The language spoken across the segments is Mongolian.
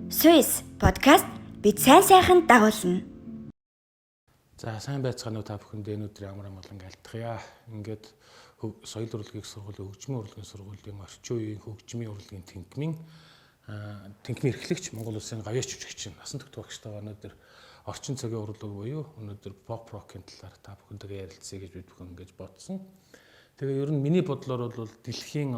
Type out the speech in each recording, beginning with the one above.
Swiss podcast бид сайн сайхан дагуулна. За сайн байцгаана уу та бүхэнд өнөөдөр ямар амгалан альтгая. Ингээд соёл урлагийн сургуулийн хөгжмийн урлагийн сургуулийн орчин үеийн хөгжмийн урлагийн тэнхимийн эрхлэгч Монгол Улсын гавьяач жүжигчин Насан Төгтө багштайгаа өнөөдөр орчин цагийн урлаг буюу өнөөдөр pop rock-ын талаар та бүхэндээ ярилцъя гэж бид бүхэн ингэж бодсон. Тэгээ ер нь миний бодлоор бол дэлхийн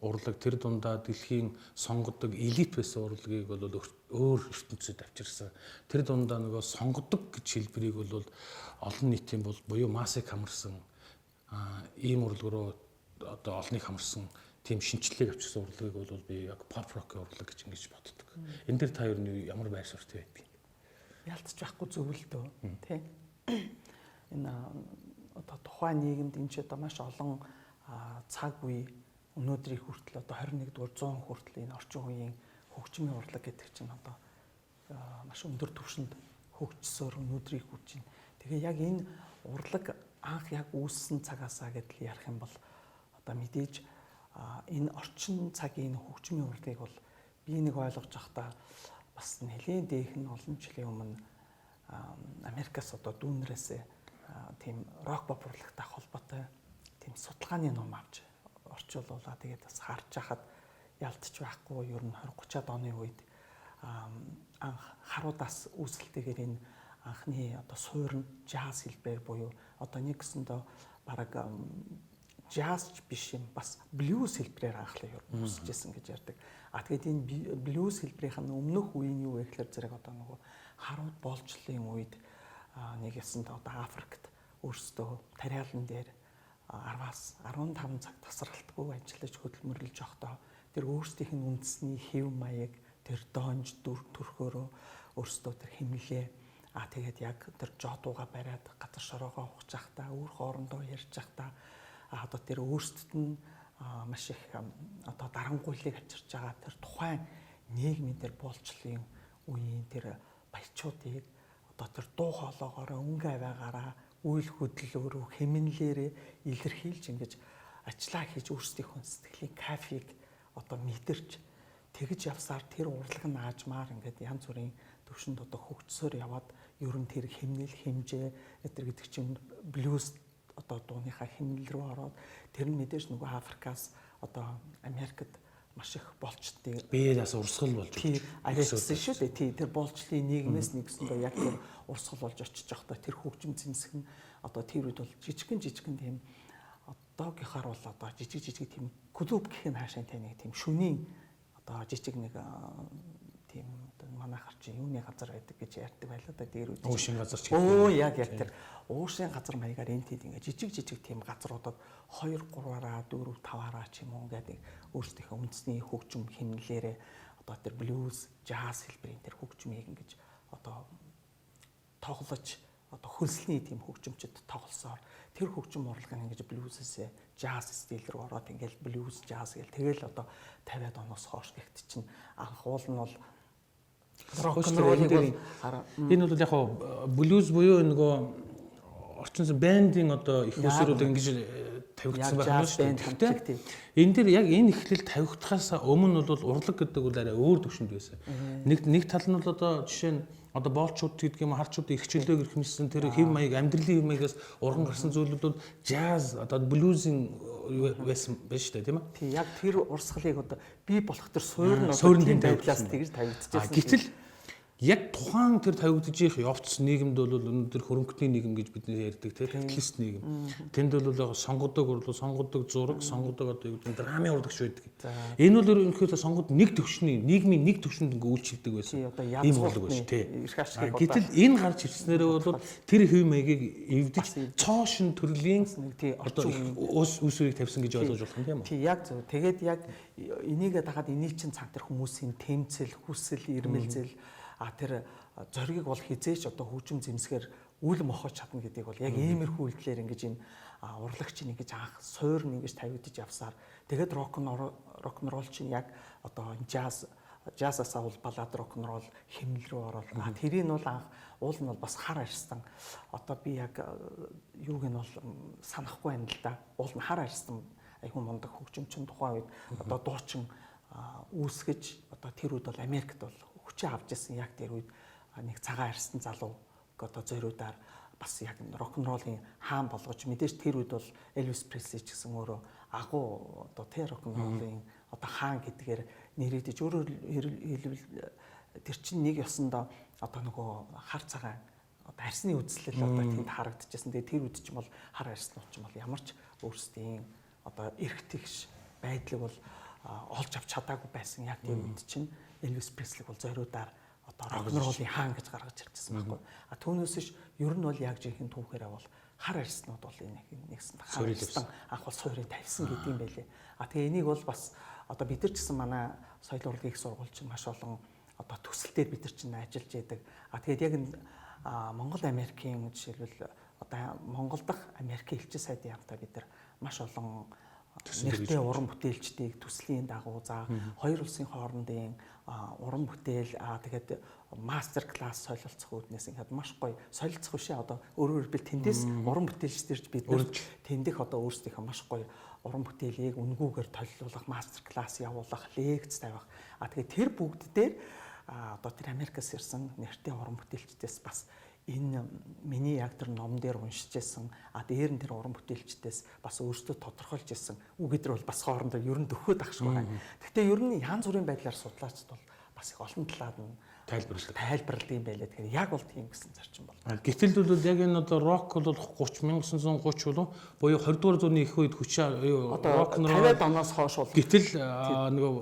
урлаг тэр дундаа дэлхийн сонгодог элит байсан урлагийг бол өөр ертөнцид авчирсан. Тэр дундаа нөгөө сонгодог гэж хэлбэрийг бол олон нийтийн буюу массыг хамарсан ийм урлаг руу олныг хамарсан тийм шинжлэлийг авчирсан урлагийг бол би яг pop rock-ийн урлаг гэж ингэж боддог. Энэ дээр та ер нь ямар байр суурьтай байдаг? Ялцж байхгүй зөв л дөө тий. Энэ тухайн нийгэмд энэ ч маш олон цаг үе өнөөдрийн хүртэл 21-р 100 хүртэл энэ орчин үеийн хөгжмийн урлаг гэдэг чинь маш өндөр түвшинд хөгжсөөр өнөөдрийг хүрч байна. Тэгээ яг энэ урлаг анх яг үүссэн цагаасаа гэдэл ярих юм бол мэдээж энэ орчин цагийн хөгжмийн урлагийг бол би нэг ойлгож байхдаа бас нэлийн дээх нь олон жилийн өмнө Америкаас дүүнрээс тийм рок pop урлагтай холбоотой тийм судалгааны ном авч орчуулуулаа. Тэгээд бас харж хахад ялтч байхгүй ер нь 20-30-аад оны үед анх харуудаас үүсэлтэйгээр энэ анхны суурин jazz хэлбэр буюу нэг гэсэндээ бараг jazz биш юм бас blues хэлбэрээр анхлаа ер нь үүсчихсэн гэж ярьдаг. Тэгээд энэ blues хэлбэрийнх нь өмнөх үеийн юу вэ гэхээр зэрэг нөгөө харууд болжлын үед нэг гэсэндээ Африкт өөрсдөө тариалан дээр 10-аас 15 цаг тасралтгүй ажиллаж хөдөлмөрлөж явахдаа тэр өөрсдийнх нь үндэсний хэв маяг тэр доонж төрхөөрөө өөрсдөө тэр хэмнэлээ тэгээд яг тэр жодууга бариад газар шороогоо ухаж явахдаа өөр хоорондоо ярьж явахдаа тэр өөрсдөд нь маш их дарангуйлыг авчирж байгаа тэр тухайн нийгмийн тэр болжлын үеийн тэр баячуудыг тэр дуу хоолоогоороо өнгө аваагаараа үйл хөдлөлөөрөө хэмнэлээрээ илэрхийлж ингэж ажиллаа хийж өөрсдийнхөө сэтгэлийн кайфыг мэдэрч тэгж явсаар тэр урлаг нь аажмаар ингээд янз бүрийн төвшөнд хөгжсөөр яваад ер нь тэр хэмнэл хэмжээ гэдэг чинь блюз дууныхаа хэмнэл рүү ороод тэр нь мэдээж нөгөө Африкаас Америкт маш их болчдгийг биеэс урсгал болж арайсан шүү дээ. Тий тэр болжлын нийгмээс нэгсэндээ яг тэр урсгал болж очиж явахдаа тэр хөгжим зэмсэг нь тэр үед бол жижигхэн тийм одоогийнхаар бол жижиг тийм клуб гэх нь хаашаа тань тийм шөнийн жижиг нэг тийм манайхар чи юуны газар байдаг гэж ярьдаг байлаа да дээр үед. Уушин газар ч яг тэр уушин газар маягаар энэ тийм ингээ жижиг тийм газруудад 2 3-аараа 4 5-аараа ч юм уу ингээд өөрсдийнхөө үндэсний хөгжим хэмнэлээрээ тэр блюз, jazz хэлбэрийн тэр хөгжмийг ингэж тоглож хөлсний тийм хөгжимчд тоглосоор тэр хөгжим урлагын ингэж блюзээс jazz стил рүү ороод ингээл блюз, jazz гэл тэгэл 50-аад оноос хойш гихт чинь анх уул нь бол рок н роллыг энэ бол яг блюз буюу нөгөө орчинс бэндийн их усрууд ингэж тавигдсан байна шүү дээ. Энэ дэр яг энэ эхлэл тавигдахаас өмнө бол урлаг гэдэг бол арай өөр төвшөнд байсан. Нэг тал нь бол жишээ нь боолчууд гэдэг юм харчууд их хичээлээр ирхэмсэн тэр хэв маяг амьдралын хэв маягаас урган гарсан зүйлүүд бол jazz блюзийн байсан байж шүү дээ тийм ээ. Тий яг тэр урсгалыг бий болох тэр суурин байдлаас тэгж тавигдчихсан. Гэтэл яг тухайн тэр тавигдж их явц нийгэмд бол өнөөдөр хөрөнгөний нийгэм гэж бид ярьдаг тийм капиталист нийгэм. Тэнд бол сонгодог зураг, сонгодог юу гэдэг драмын урлагч байдаг. Энэ бол ерөнхийдөө сонгод нэг төвшний нийгмийн нэг төвшөнд ингээ үйлчилдэг байсан. Ийм урлаг байна тийм. Гэтэл энэ гарч ирснээрээ бол тэр хэв маягийг эвдэж цоошин төрлийн ус үсвэрийг тавьсан гэж ойлгож болох юм тийм үү? Тий яг зөв. Тэгээд яг энийгээ дагаад эний чин цаг тэр хүмүүсийн тэмцэл, хүсэл, ирмэлзэл тэр зоригийг бол хизээч хөгжим зэмсгээр үл мохож чадна гэдгийг бол яг иймэрхүү үйлдэлээр ингэж энэ урлагч ингэж анх суурн ингэж тавигдж явсаар тэгээд рок н ролл чинь яг jazzаас бол баллад рок н ролл хэмнэл рүү ороод тэрийг нь бол анх уул нь бол бас хар арьстан би яг юуг нь бол санахгүй байна л да. Уул нь хар арьстан айгүй мундаг хөгжимчин тухайн үед дуучин үүсгэж тэр үед бол Америкт бол хүчээ авч ирсэн яг тэр үед нэг цагаан арьстай залуу одоо зориудаар бас яг рок-н-роллын хаан болгож мэдээж тэр үед бол Elvis Presley ч гэсэн өөрөө агуу одоо тэр рок-н-роллын одоо хаан гэдгээр нэрийдэж өөрөөр хэлбэл тэр чинь нэг ёсондоо одоо нөгөө хар цагаан одоо арсны үзлэл одоо тэнд харагдчихсан. Тэгээ тэр үед ч юм бол хар арснууд ч юм бол ямар ч өөрсдийн одоо эрх тэгш байдлыг бол олж авч чадаагүй байсан. Яг тэр үед чинь Elvis Presley бол зориудаар одоо рок-н-роллын хаан гэж гаргаж ирчихсэн байхгүй. А түүнээс ш ер нь бол яг жинхэнэ түүхээрээ бол хар арснууд бол нэгсэн хаан анх бол суурийг тавьсан гэдэг юм байлээ. А тэгээ энийг бол бас одоо бид нар ч гэсэн манай соёл урлагийн их сургууль чинь маш олон одоо төсөлтөд бид нар чинь ажиллаж яадаг. А тэгээд яг Монгол Америкийн жишээлбэл одоо Монгол дахь Америкийн элчин сайдын хамтаа бид нар маш олон нэртэй уран бүтээлчдийг төслийн дагуу за хоёр улсын хоорондын уран бүтээл тэгээд мастер класс солилцох үүднээс ингээд маш гоё солилцох бишээ одоо өөрөөр хэлбэл тэндээс уран бүтээлчдэрч бид тэндих одоо өөрсдийнхөө маш гоё уран бүтээлийг үнгүүгээр толилуулах мастер класс явуулах лекц тавих тэгээд тэр бүгд дээр одоо тэр Америкаас ирсэн нэртэй уран бүтээлчдээс бас энэ миний яг тэр ном дээр уншиж байсан дээр нь тэр уран бүтээлчдээс бас өөрсдөө тодорхойлж ирсэн үгдэр бол бас хоорондоо ер нь дөхөөд ахшгүй байгаа. Гэхдээ ер нь янз бүрийн байдлаар судлаачд бол бас их олон талаад нь тайлбарлалт юм байлаа. Тэгэхээр яг бол тийм гэсэн зарчим бол. Гэтэл бол яг энэ одоо рок бол 1930 болов буюу 20 дугаар зууны их үед хүчээ рок н рол 50-аад оноос хойш бол гэтэл нөгөө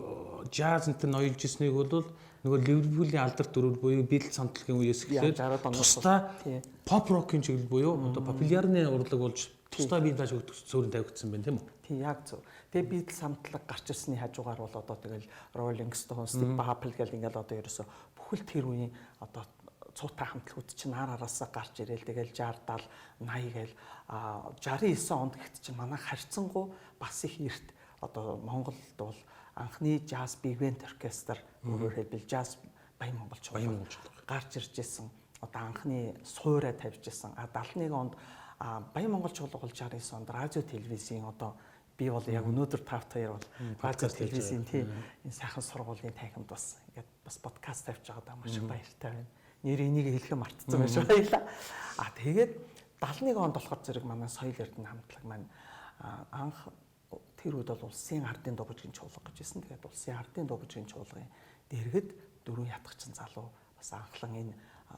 жаз энтер ноёлж ирснийг бол нөгөө Ливерпулийн алдарт дөрвөл буюу Beatles хамтлагийн үеэс эхлээд тусдаа pop rock-ийн чиглэл буюу одоо популярны урлаг болж тусдаа бие дааж өгөх суурин тавигдсан байна тийм үү? Тийм яг зөв. Тэгээ Beatles хамтлаг гарч ирсний хажуугаар бол одоо тэгэл Rolling Stones, Deep Purple гэл ингээл одоо ерөөсө бүхэл тэр үеийн одоо цуутай хамтлагууд чинь ар араасаа гарч ирээл тэгэл 60 70 80 гээл 69 онд гэхэд чинь манай харьцангуй бас их эрт одоо Монголд бол анхны jazz big band оркестр өөрөөр хэлбэл jazz Баян Монголч гарч ирж исэн. Одоо анхны суурай тавьж исэн. 71 онд Баян Монголч бол 69 онд радио телевизийн одоо би бол яг өнөөдөр тавт хоёр бол радио телевизийн тийм энэ сайхан сургуулийн танхимд бас ингээд бас подкаст тавьж байгаадаа маш их баяртай байна. Нэр энийг хэлэхэд мартцсан байж баялаа. Тэгээд 71 онд болохоор зэрэг манай соёл эрдэнэ хамтлаг маань анх тэр үед бол улсын ардын дугуйчгийн чуулга гэж хэлсэн. Тэгээд улсын ардын дугуйчгийн чуулгын дэргэд дөрвөн ятгахчин залуу бас анхлан энэ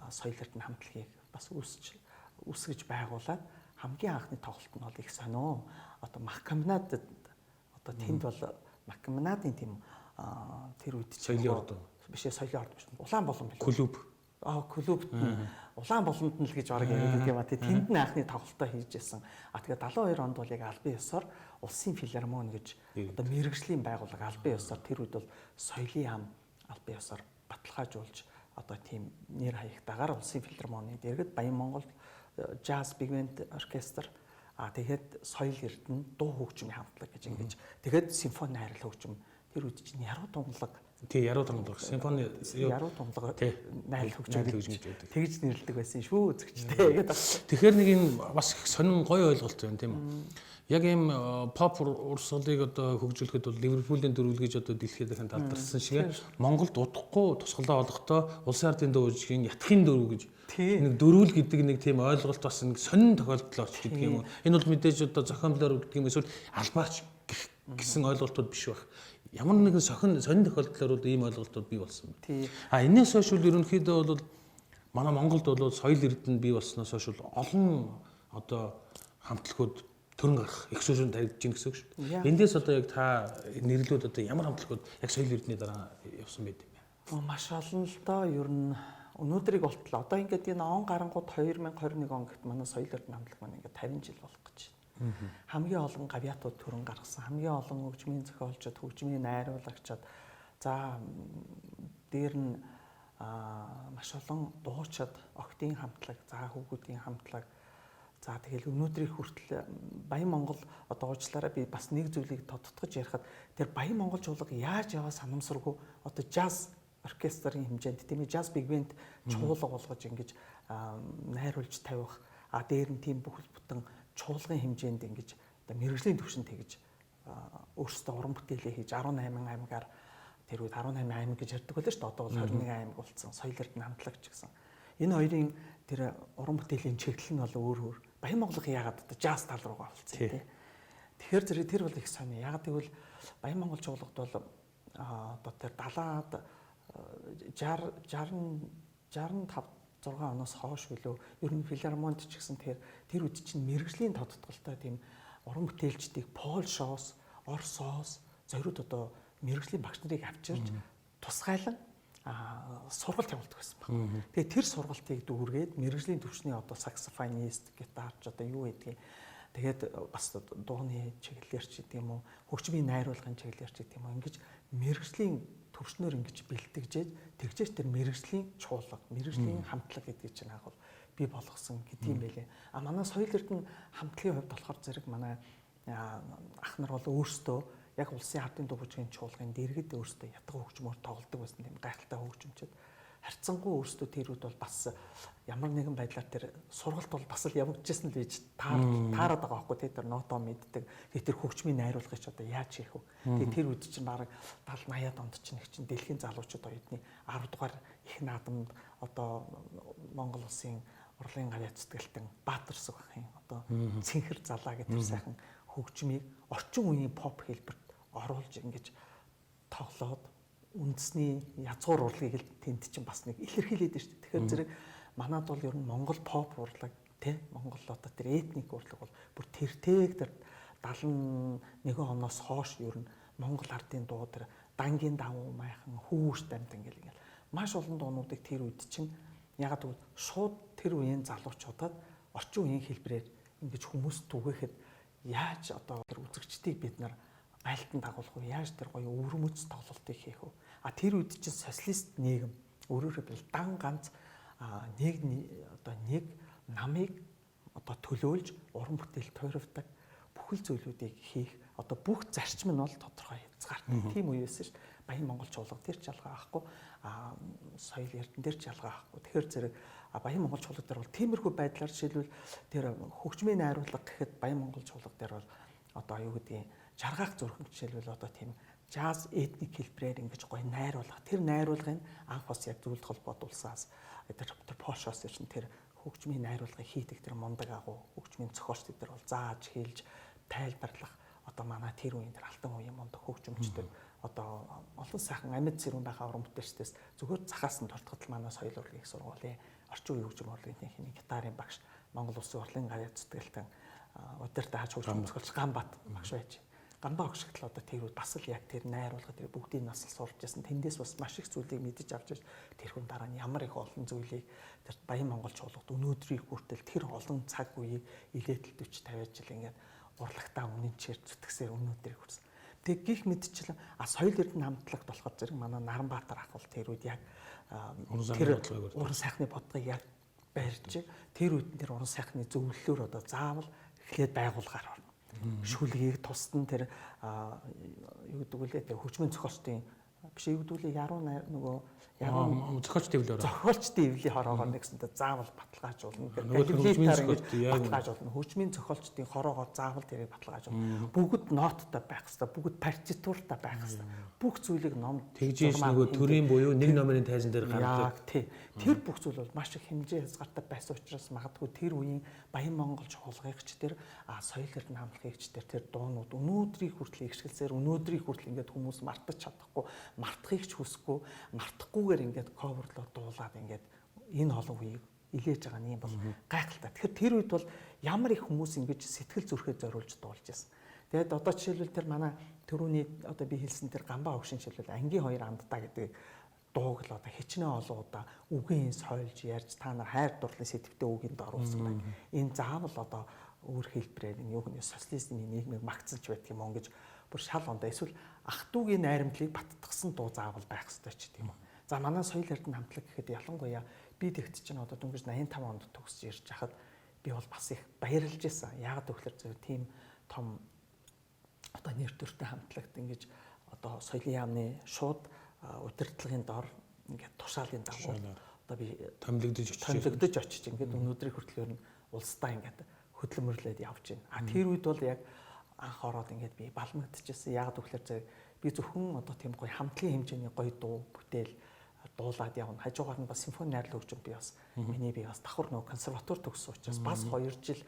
соёл эрдэнэ хамтлагийг бас үүсгэж байгуулад хамгийн анхны тоглолт нь бол их сонио. Одоо Маккамнад одоо тэнд бол Маккамнадын тийм тэр үед соёлын орд бишээ соёлын орд биш Улаанболон клуб клуб Улаанболонд нь л гэж бараг яриад юм а тэнд нь анхны тоглолтоо хийж байсан. Тэгээд 72 онд бол яг албан ёсоор улсын филармони гэж одоо мэргэжлийн байгууллага албан ёсоор тэр үед бол соёлын ам албан ёсоор баталгаажуулж одоо тийм нэр хаягтайгаар улсын филармоны дэргэд Баян Монгол jazz big band оркестр тэгээд соёл эрдэнэ дуу хөгжмийн хамтлаг гэж ингэж тэгээд симфони хайрал хөгжим тэр үед чинь яруу тунгалаг яруу тунгалаг симфони яруу тунгалаг найрал хөгжим гэдэг тэгж нэрлэдэг байсан шүү үзэгчтэй гэдэг. Тэгэхээр нэг юм бас их сонин гоё ойлголт байна тийм үү? Яг ийм pop урсгалыг одоо хөгжүүлэхэд бол Ливерпулийн дөрвөлгөж одоо дэлхийд дахин талдарсан шиг Монголд удахгүй тусгалаа олохдоо улсын ардын дөрвөлжийн ятхын дөрв гэж нэг дөрвөл гэдэг нэг тийм ойлголт бас нэг сонин тохиолдол очиж гэдэг юм уу? Энэ бол мэдээж одоо зохиомлоор гэдэг юм эсвэл албаач гэсэн ойлголтууд биш байх. Ямар нэгэн сонин тохиолдлоор бол ийм ойлголтууд бий болсон байна. Энээс хойш бол ерөнхийдөө бол манай Монголд бол соёл эрдэнэ бий болсноос хойш олон одоо хамтлагууд төрөн гарах их сүрэн тавигдж гин гэсэн үг шүү дээ. Эндээс одоо яг та нэрлэлүүд одоо ямар хамтлагууд яг соёл эрдэнэний дараа явсан байд юм бэ? Маш олон л доо ер нь өнөөдрийг болтлоо. Одоо ингээд энэ он гарангууд 2021 он гэхэд манай соёл эрдэнэ хамтлаг маань ингээд 50 жил болох гэж байна. Хамгийн олон гавьяатууд төрөн гаргасан, хамгийн олон хөгжмийн зохиолчид, хөгжмийн найруулагчид за дээр нь маш олон дуучид, октын хамтлаг, за хүүгүүдийн хамтлаг. За тэгэл өнөөдрийн хүртэл Баян Монгол одоо уучлаарай би бас нэг зүйлийг тодтогч ярихад тэр Баян Монгол чуулга яаж яваа санамсаргүй одоо jazz оркестрийн хэмжээнд тийм ээ jazz big band чуулга болгож ингэж найруулж тавих дээр нь тийм бүхэл бүтэн чуулгын хэмжээнд ингэж одоо мэргэжлийн түвшинд тэгж өөрсдөө уран бүтээлээ хийж 18 аймгаар тэр үед 18 аймаг гэж ярьдаг байлаа шүү дээ. Одоо бол 21 аймаг болсон. Соёл эрдэнэ хамтлагч гэсэн. Энэ хоёрын тэр уран бүтээлийн чиглэл нь бол өөр өөр. Баян Монголын яагаад одоо жаз тал руугаа болсон тийм. Тэгэхээр зэрэг тэр бол их сони. Яагаад гэвэл Баян Монгол чуулгад бол одоо тэр 70-аад 65 6 оноос хойш билүү ер нь филармонд ч гэсэн тэр үед чинь мэрэгжлийн тодтголтой тийм уран бүтээлчдийг Польшоос, Оросоос зориуд одоо мэрэгжлийн багш нарыг авчирч тусгайлан сургалт явуулдаг байсан баг. Тэгээ тэр сургалтыг дүүргээд мэрэгжлийн төвчний одоо саксофонист, гитарч одоо юу гэдгийг тэгээд бас дууны чиглэлээр ч гэдэг юм уу, хөгжмийн найруулгын чиглэлээр ч гэдэг юм уу, ингэж мэрэгжлийн төвчнөр ингэж бэлтгэжээд тэгжээч тэр мэрэгжлийн чуулга, мэрэгжлийн хамтлаг гэдэг чинь яг бол бий болгосон гэдэг юм байлээ. Манай соёл эрдэнэ хамтлагийн хувьд болохоор зэрэг манай ах нар бол өөрсдөө яг улсын ардын дуу бүжгийн чуулгын дэргэд өөрсдөө ятга хөгжмөөр тоглодог байсан тийм гайхалтай хөгжимчд. Харьцангуй өөрсдөө тэр үед бол бас ямар нэгэн байдлаар тэр сургалт бол бас л явагдчихсан л гэж таарад байгаа байхгүй тэр нотоо мэддэг. Тэгээ тэр хөгжмийн найруулгыг ч одоо яаж хийх вэ? Тэгээ тэр үед чинь бараг 70 80-аад онд чинь их чинь дэлхийн залуучууд оюутны 10 дугаар их наадамд одоо Монгол улсын урлын гарьяа цэцгэлтэн Баатарсаг ахын одоо цэнхэр залаа гэх тэр сайхан хөгжмийг орчин үеийн поп хэлбэрт оруулж ингэж тоглоод үндэсний язгуур урлагийг л тэнд чинь бас нэг илэрхийлээд байна шүү дээ. Тэгэхээр зэрэг манад бол ер нь Монгол поп урлаг тий Монгол одоо тэр этник урлаг бол бүр тэртэйг тэр 71 оноос хойш ер нь Монгол ардын дуу тэр дангийн давуу майхан хүүш дамт ингээл маш олон дуунуудыг тэр үед чинь яг тэгвэл шууд тэр үеийн залуучуудад орчин үеийн хэлбэрээр ингэж хүмүүс түгээхэд яаж одоо тэр үзэгчдийг бид нар айлтан дагуулах вэ? Яаж тэр гоё өвөрмөц тоглолтыг хийх вэ? Тэр үед чинь социалист нийгэм өөрөөр хэлбэл дан ганц нэг намыг одоо төлөөлж уран бүтээл тойрвдаг бүхэл зүйлүүдийг хийх одоо бүх зарчим нь бол тодорхой хязгаартай. Тийм үе байсан шүү дээ. Баян Монгол чуулга тэр ч ялгаа авахгүй, соёл эрдэнэ тэр ч ялгаа авахгүй. Тэгэхээр зэрэг Баян Монгол чуулга дээр бол тиймэрхүү байдлаар жишээлбэл тэр хөгжмийн найруулга гэхэд Баян Монгол чуулга дээр бол одоо юу гэдгийг жаргах зүрхэн жишээлбэл одоо тийм жаз этник хэлбэрээр ингэж гоё найруулга. Тэр найруулгын анх бас яг зөвлөлт холбоодуулсаас тэр Польшоос ирсэн тэр хөгжмийн найруулгыг хийдэг тэр мундаг агуу хөгжмийн зохиолчдод тэр бол зааж хэлж тайлбарлах одоо манай тэр үеийн тэр алтан үеийн мундаг хөгжимчдэр одоо олон сайхан амьд зэрүүн байхаа уран бүтээлчдээс зөвхөн захаас нь дуртгал манай соёл урлагийн сургуулийн орчин үеийн хөгжим урлагийн техникийн гитарын багш Монгол Улсын урлын гарьяа цэцгэлтэн удирдах хааж хөгжим зохиолч Ганбат багш байж. Ганбаа өгшгөл одоо тэр бас л яг тэр найруулга тэр бүгдийг нас л сурч байсан. Тэндээс бас маш их зүйлийг мэдэж авч ирж тэр хүн дараа нь ямар их олон зүйлийг тэр Баян Монгол чуулгад өнөөдрийг хүртэл тэр олон цаг үеийг илээдэл 40 50 жил ингээд урлагтаа үнэн чир зүтгэсээр өнөөдрийг хүрсэн. Тэг гих мэдчихлээ соёл эрдэнэ хамтлагт болохоор зэрэг манай Наранбаатар ах бол тэр үед яг тэр уран сайхны бодлогыг яг барьж тэр үед тэр уран сайхны зөвлөлөөр одоо заавал эхлээд байгуулгаар орно. Шүлгийг тусад нь тэр юу гэдэг вэ тэр хөгжмийн зохиолчдын биш юу гэдэг вэ яруу нөгөө яруу зохиолчдын эвлэр зохиолчдын эвлийн хороогоо нэгсэнтэй заавал баталгаажуулна. Галилейтаар ингэж баталгаажуулна. Хөгжмийн зохиолчдын хороогоо заавал тэрийг баталгаажуулна. Бүгд ноттой байх хэрэгтэй, бүгд партитуртай байх хэрэгтэй. Бүх зүйлийг ном тэгжээс нөгөө төрийн буюу нэг номерын тайзан дээр гаргадаг. Тэр бүх зүйл бол маш их хэмжээ хязгаартай байсан учраас магадгүй тэр үеийн Баян Монгол чуулгагч тэр соёл эрдэнэ хамтлагч тэр дуунууд өнөөдрийг хүртэл ихшгэлсээр өнөөдрийг хүртэл ингээд хүмүүс мартаж чадахгүй, мартахыг ч хүсэхгүй, мартахгүйгээр ингээд коверлоо дуулаад ингээд энэ олон үеийг илээж байгаа нь юм бол гайхалтай. Тэгэхээр тэр үед бол ямар их хүмүүс ингэж сэтгэл зүрхээ зориулж дуулж байсан. Тэгээд одоо жишээлбэл тэр манай төрөүний одоо би хэлсэн тэр Ганбаа өгшин жишээлбэл ангийн хоёр амдтаа гэдэг дууг л одоо хичнээн олон удаа үгийн сойлж ярьж та нар хайр дурлалын сэтвтэй үгэнд оруулсан байна. Энэ заавал одоо өөр хэлбэрээр юу гэнэ социализмын нийгмийг магтсанч байдаг юм уу гэж бүр шал ондоо эсвэл ах トゥ угийн найрамдлыг баттгсан дуу заавал байх ёстой ч гэдэг юм уу. За манай соёл эрдэнэ хамтлаг гэхэд ялангуяа би тэгт чинь одоо дөнгөж 85 онд төгсөж ирж хахад би бол бас их баярлж байсан. Яагаад гэвэл зөв тийм том одоо нэр төртэй хамтлагт ингэж одоо соёлын яамны шууд удирдлагын дор ингээд тушаалын дагуу одоо би томилогдож очиж ингээд өнөөдрийг хүртэл ер нь улсдаа ингээд хөдөлмөрлөөд явж байна. Тэр үед бол яг анх ороод ингээд би балмагдчихсан. Яг тэгэхээр би зөвхөн одоо тийм гоё хамтлагийн хэмжээний гоё дуу бүтээл дуулаад явна. Хажуугаар нь бас симфони найрлал хөгжим би бас би бас давхар нөгөө консерватори төгссөн учраас бас 2 жил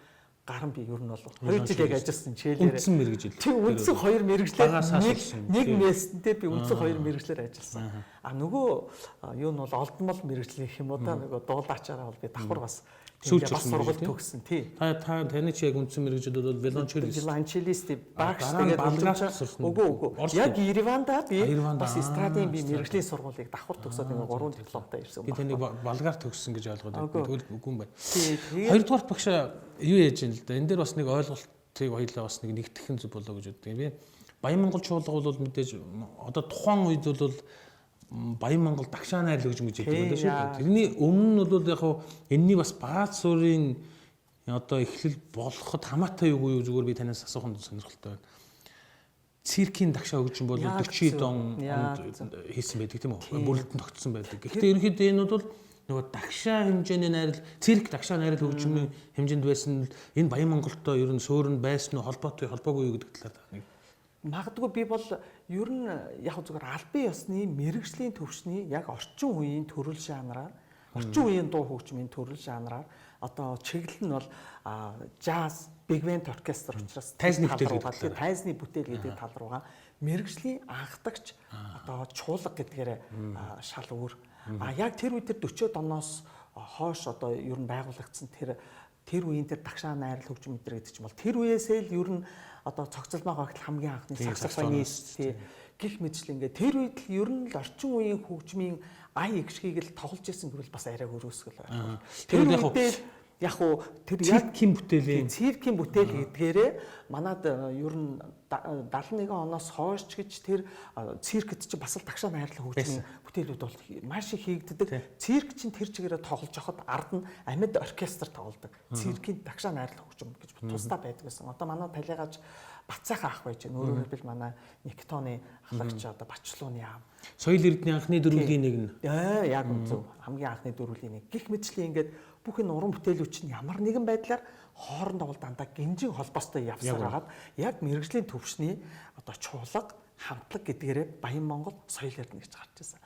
гарan би ер нь бол 2 жил яг ажилласан чийлэрээ. Үндсэн мэрэгжил. Тийм үндсэн 2 мэрэгжлээр нэг мессэнтэй би үндсэн 2 мэрэгжлээр ажилласан. А нөгөө юу нь бол олдмол мэрэгжил гэх юм уу та нөгөө дуулаачаараа бол би давхар бас бас сургууль төгссөн тий. Таны чи яг үндсэн мэрэгжил бол violoncelliст багш тэгээд үгүй. Яг Ереванда би бас эстрадын би мэрэгжлийн сургуулийг давхар төгсөөд ингээ 3 дипломтой ирсэн байна. Би тэнийг Болгаар төгссөн гэж ойлгоод байна. Тэгвэл үгүй юм байна. Хоёрдугаар багш юу яаж юм л да. Энэ дээр бас нэг ойлголтыг хоёлаа бас нэг нэгтгэх нь зүг болоо гэж боддог. Би Баян Монгол чуулга бол мэдээж одоо тухайн үед бол Баян Монгол дагшаа найрлал гэж хэлдэг байлаа шүү. Тэрний өмнө нь бол яг энэний бас бааз суурийн одоо эхлэл болоход хамаатай юу юу зүгээр би танаас асуухын сонирхолтой байна. Циркийн дагшаа хөгжим бол 40 он хийсэн байдаг тийм үү? Бүрэлдэхүүн тогтсон байдаг. Гэхдээ ерөнхийдөө энэ бол нөгөө дагшаа хэмжээний найрал, цирк дагшаа найрал хөгжмийн хэмжээнд байсан энэ Баян Монголтой ер нь суурь нь байсан уу, холбоогүй юу гэдэг талаар нэг магадгүй би бол ер нь яг зүгээр албан ёсны мэрэгжлийн төвшний яг орчин үеийн төрөл жанраар орчин үеийн дуу хөгжмийн төрөл жанраар одоо чиглэл нь бол jazz, big band оркестр учраас тайзны бүтээл гэдэг тал руугаа мэрэгжлийн анхдагч одоо чуулга гэдгээр шал өөр. Яг тэр үед тэр 40-од оноос хойш одоо ер нь байгуулагдсан тэр үеийн тэр дагшаа найрал хөгжим мэдэр гэдэг чинь бол тэр үеэсээ л ер нь одоо цогцлмаа гогдол хамгийн анхны саксофонист гих мэтчил ингээ тэр үед л ер нь л орчин үеийн хөгжмийн ая эгшгийг л тоглож ирсэн гэвэл бас арай өрөөсгөл байна. Тэр үед яг уу тэр яг циркийн бүтээл гэдгээрээ манад ер нь 71 оноос хойш ч гэж тэр циркэд чи бас л дагшаа найрлал хөгжмийн бүтээлүүд бол маш их хийгддэг. Цирк чинь тэр чигээрээ тоглож явахад ард нь амьд оркестр тоглодог. Циркийн дагшаа найрлал хөгжим гэж тусдаа байдаг гэсэн. Одоо манай талигаач Бацаахан ах байж байна. Өөрөөр хэлбэл манай Никтоны ахлагч одоо Бачлууны аав. Соёл эрдэнэ анхны дөрвөлгийн нэг нь. Яг зөв. Хамгийн анхны дөрвөлгийн нэг. Гэх мэтчлийн ингээд бүх энэ уран бүтээлүүд чинь ямар нэгэн байдлаар хоорондоо бол дандаа гинжин холбоостой явсаар хагаад яг мэрэгжлийн төвшний одоо чуулга хамтлаг гэдгээрээ Баян Монгол соёл эрдэнэ гэж гарч ирсэн.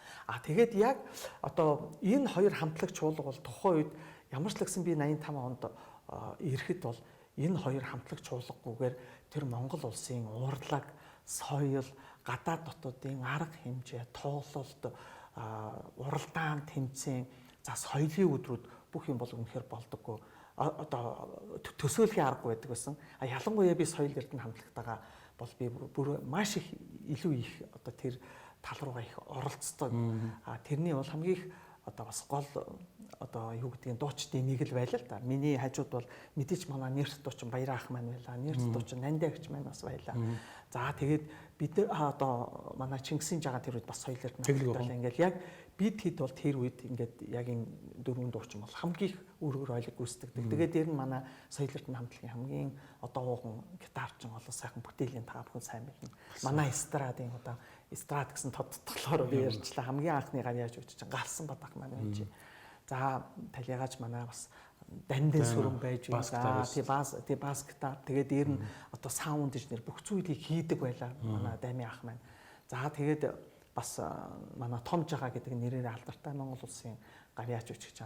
Тэгээд яг одоо энэ хоёр хамтлаг чуулга бол тухайн үед ямар ч л гэсэн би 85 онд ирэхэд бол энэ хоёр хамтлаг чуулгагүйгээр тэр Монгол улсын урлаг, соёл, гадаад дотоодын арга хэмжээ, тоглолт, уралдаан тэмцээн, за соёлын өдрүүд бүх юм бол үнэхээр болдоггүй. Одоо төсөөлхийн аргагүй байдаг байсан. Ялангуяа би соёл эрдэнэ хамтлагтайгаа бол би бүр маш их илүү их одоо тэр тал руугаа их оролцдог. Тэрний бол хамгийн их одоо бас гол одоо юу гэдгийг дуучдын нэг л байлаа л да. Миний хажууд бол мэдээч манай нэрт дуучин Баяраа ах маань байлаа. Нэрт дуучин Нандэ агч маань бас байлаа. За тэгээд бид одоо манай Чингисийн жагаа тэр үед бас соёл эрдэнэ хамтлагтай ингээл яг бид хэд бол тэр үед ингээд яг энэ дөрвөн дуучин бол хамгийн их өөрөөр ойлог гүйцэтгэдэг. Тэгээд дээр нь манай соёл эрдэнэ хамтлагийн хамгийн одоо ууган гитарчин болоо сайхан бүтээлийн та бүхэн сайн байна. Манай эстрадын одоо эстрад гэсэн тодтолоор би ярьчлаа. Хамгийн анхны гавьяаж үуч чинь Галсан Бадах маань байж. За талигаач манай бас дандын сүрэн байж байгаа. Тий бас гитар. Тэгээд дээр нь одоо саунд инженер бүх зүйлийг хийдэг байлаа. Манай Дами ах маань. За тэгээд бас манай Том Жага гэдэг нэрээр алдартай Монгол улсын гавьяаж үуч гэж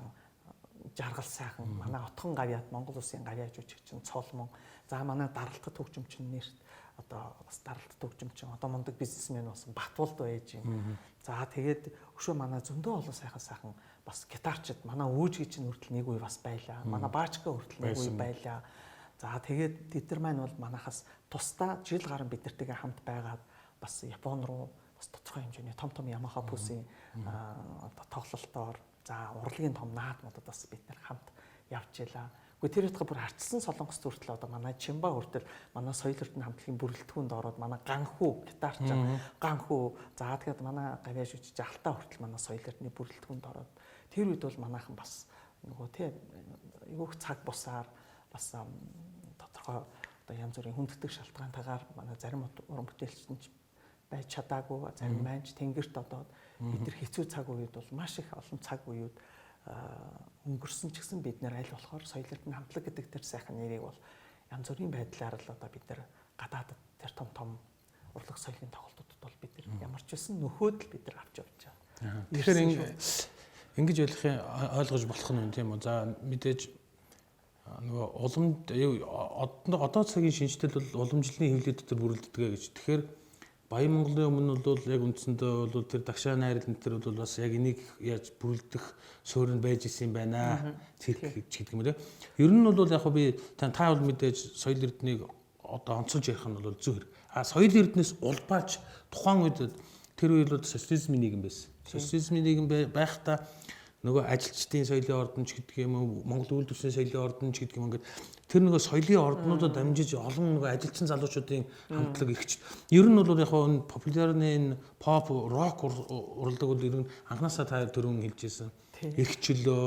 жаргал сайхан. Манай отхон гавьяат Монгол улсын гавьяаж үуч чинь Цолмон. За манай даралтгад хөгжимчин нэрт одоо бас даралтгад хөгжимчин одоо мундаг бизнесмен болсон Батболд байж юм. За тэгээд өшөө манай зөндөө олон сайхан бас гитарчид манай өөжгийн чинь хүртэл нэг үе бас байлаа. Манай Баачка хүртэл нэг үе байлаа. За тэгээд тэд нар маань бол манахаас тусдаа жил гарan бид нартэйгээ хамт байгаад бас Япон руу бас тодорхой хэмжээний том Yamaha бүсийн тоглолтоор за урлагийн том наадмуудад бас бид нар хамт явж илаа. Гэхдээ тэр ихтэй бүр арчилсан Солонгос хүртэл одоо манай Чимба хүртэл манай соёл эрдэнэ хамтлагийн бүрэлдэхүүнд ороод манай Ганхүү гитарч Ганхүү за тэгээд манай гавьяаж үуч Алтаа хүртэл манай соёл эрдэнэ бүрэлдэхүүнд ороод тэр үед бол манайхан бас нөгөө тий айгүйх цаг бусаар бас тодорхой одоо янз бүрийн хүндэтг шалтгаантайгаар манай зарим уран бүтээлчдэн байж чадаагүй зарим маань тэнгэрт одоод бид нар хэцүү цаг үед бол маш их олон цаг үеуд өнгөрсөн ч гэсэн бид нэр аль болохоор соёл эрдэнэ хамтлаг гэдэг тэр сайхан нэрийг бол янз бүрийн байдлаар л одоо бид нар гадаадд тэр том урлаг соёлын тоглолтуудад бол бид ямар ч байсан нөхөөд л бид нар авч явж байгаа. Тэгэхээр ингэж ойлгож болох нь тийм үү. За мэдээж нөгөө уламж одоо цагийн шинжтэй бол уламжлалын хэвлэл дотор бүрэлддэг гэж. Тэгэхээр Баян Монголын өмнө бол яг үндсэндээ бол тэр дагшаа найрлал тэр бол бас яг энийг яаж бүрэлдэх суурь нь байж исэн юм байна. Цирк гэдэг юм лээ. Ер нь бол яг би та бол мэдээж соёл эрднийг одоо онцолж ярих нь бол зөв хэрэг. Соёл эрднээс улбаач тухайн үед тэр үед бол социализмын нийгэм байсан. Социализмын нийгэм байхдаа нөгөө ажилчдын соёлын ордон ч гэдэг юм уу, Монгол үйлдвэрчдийн соёлын ордон ч гэдэг юм ингээд тэр нөгөө соёлын орднуудад дамжиж олон нөгөө ажилчин залуучуудын хамтлаг ирчих. Ер нь бол яг энэ популярны pop rock урлагдаг бол ер нь анханасаа та түрүүн хэлж ирсэн. Эрхчлөө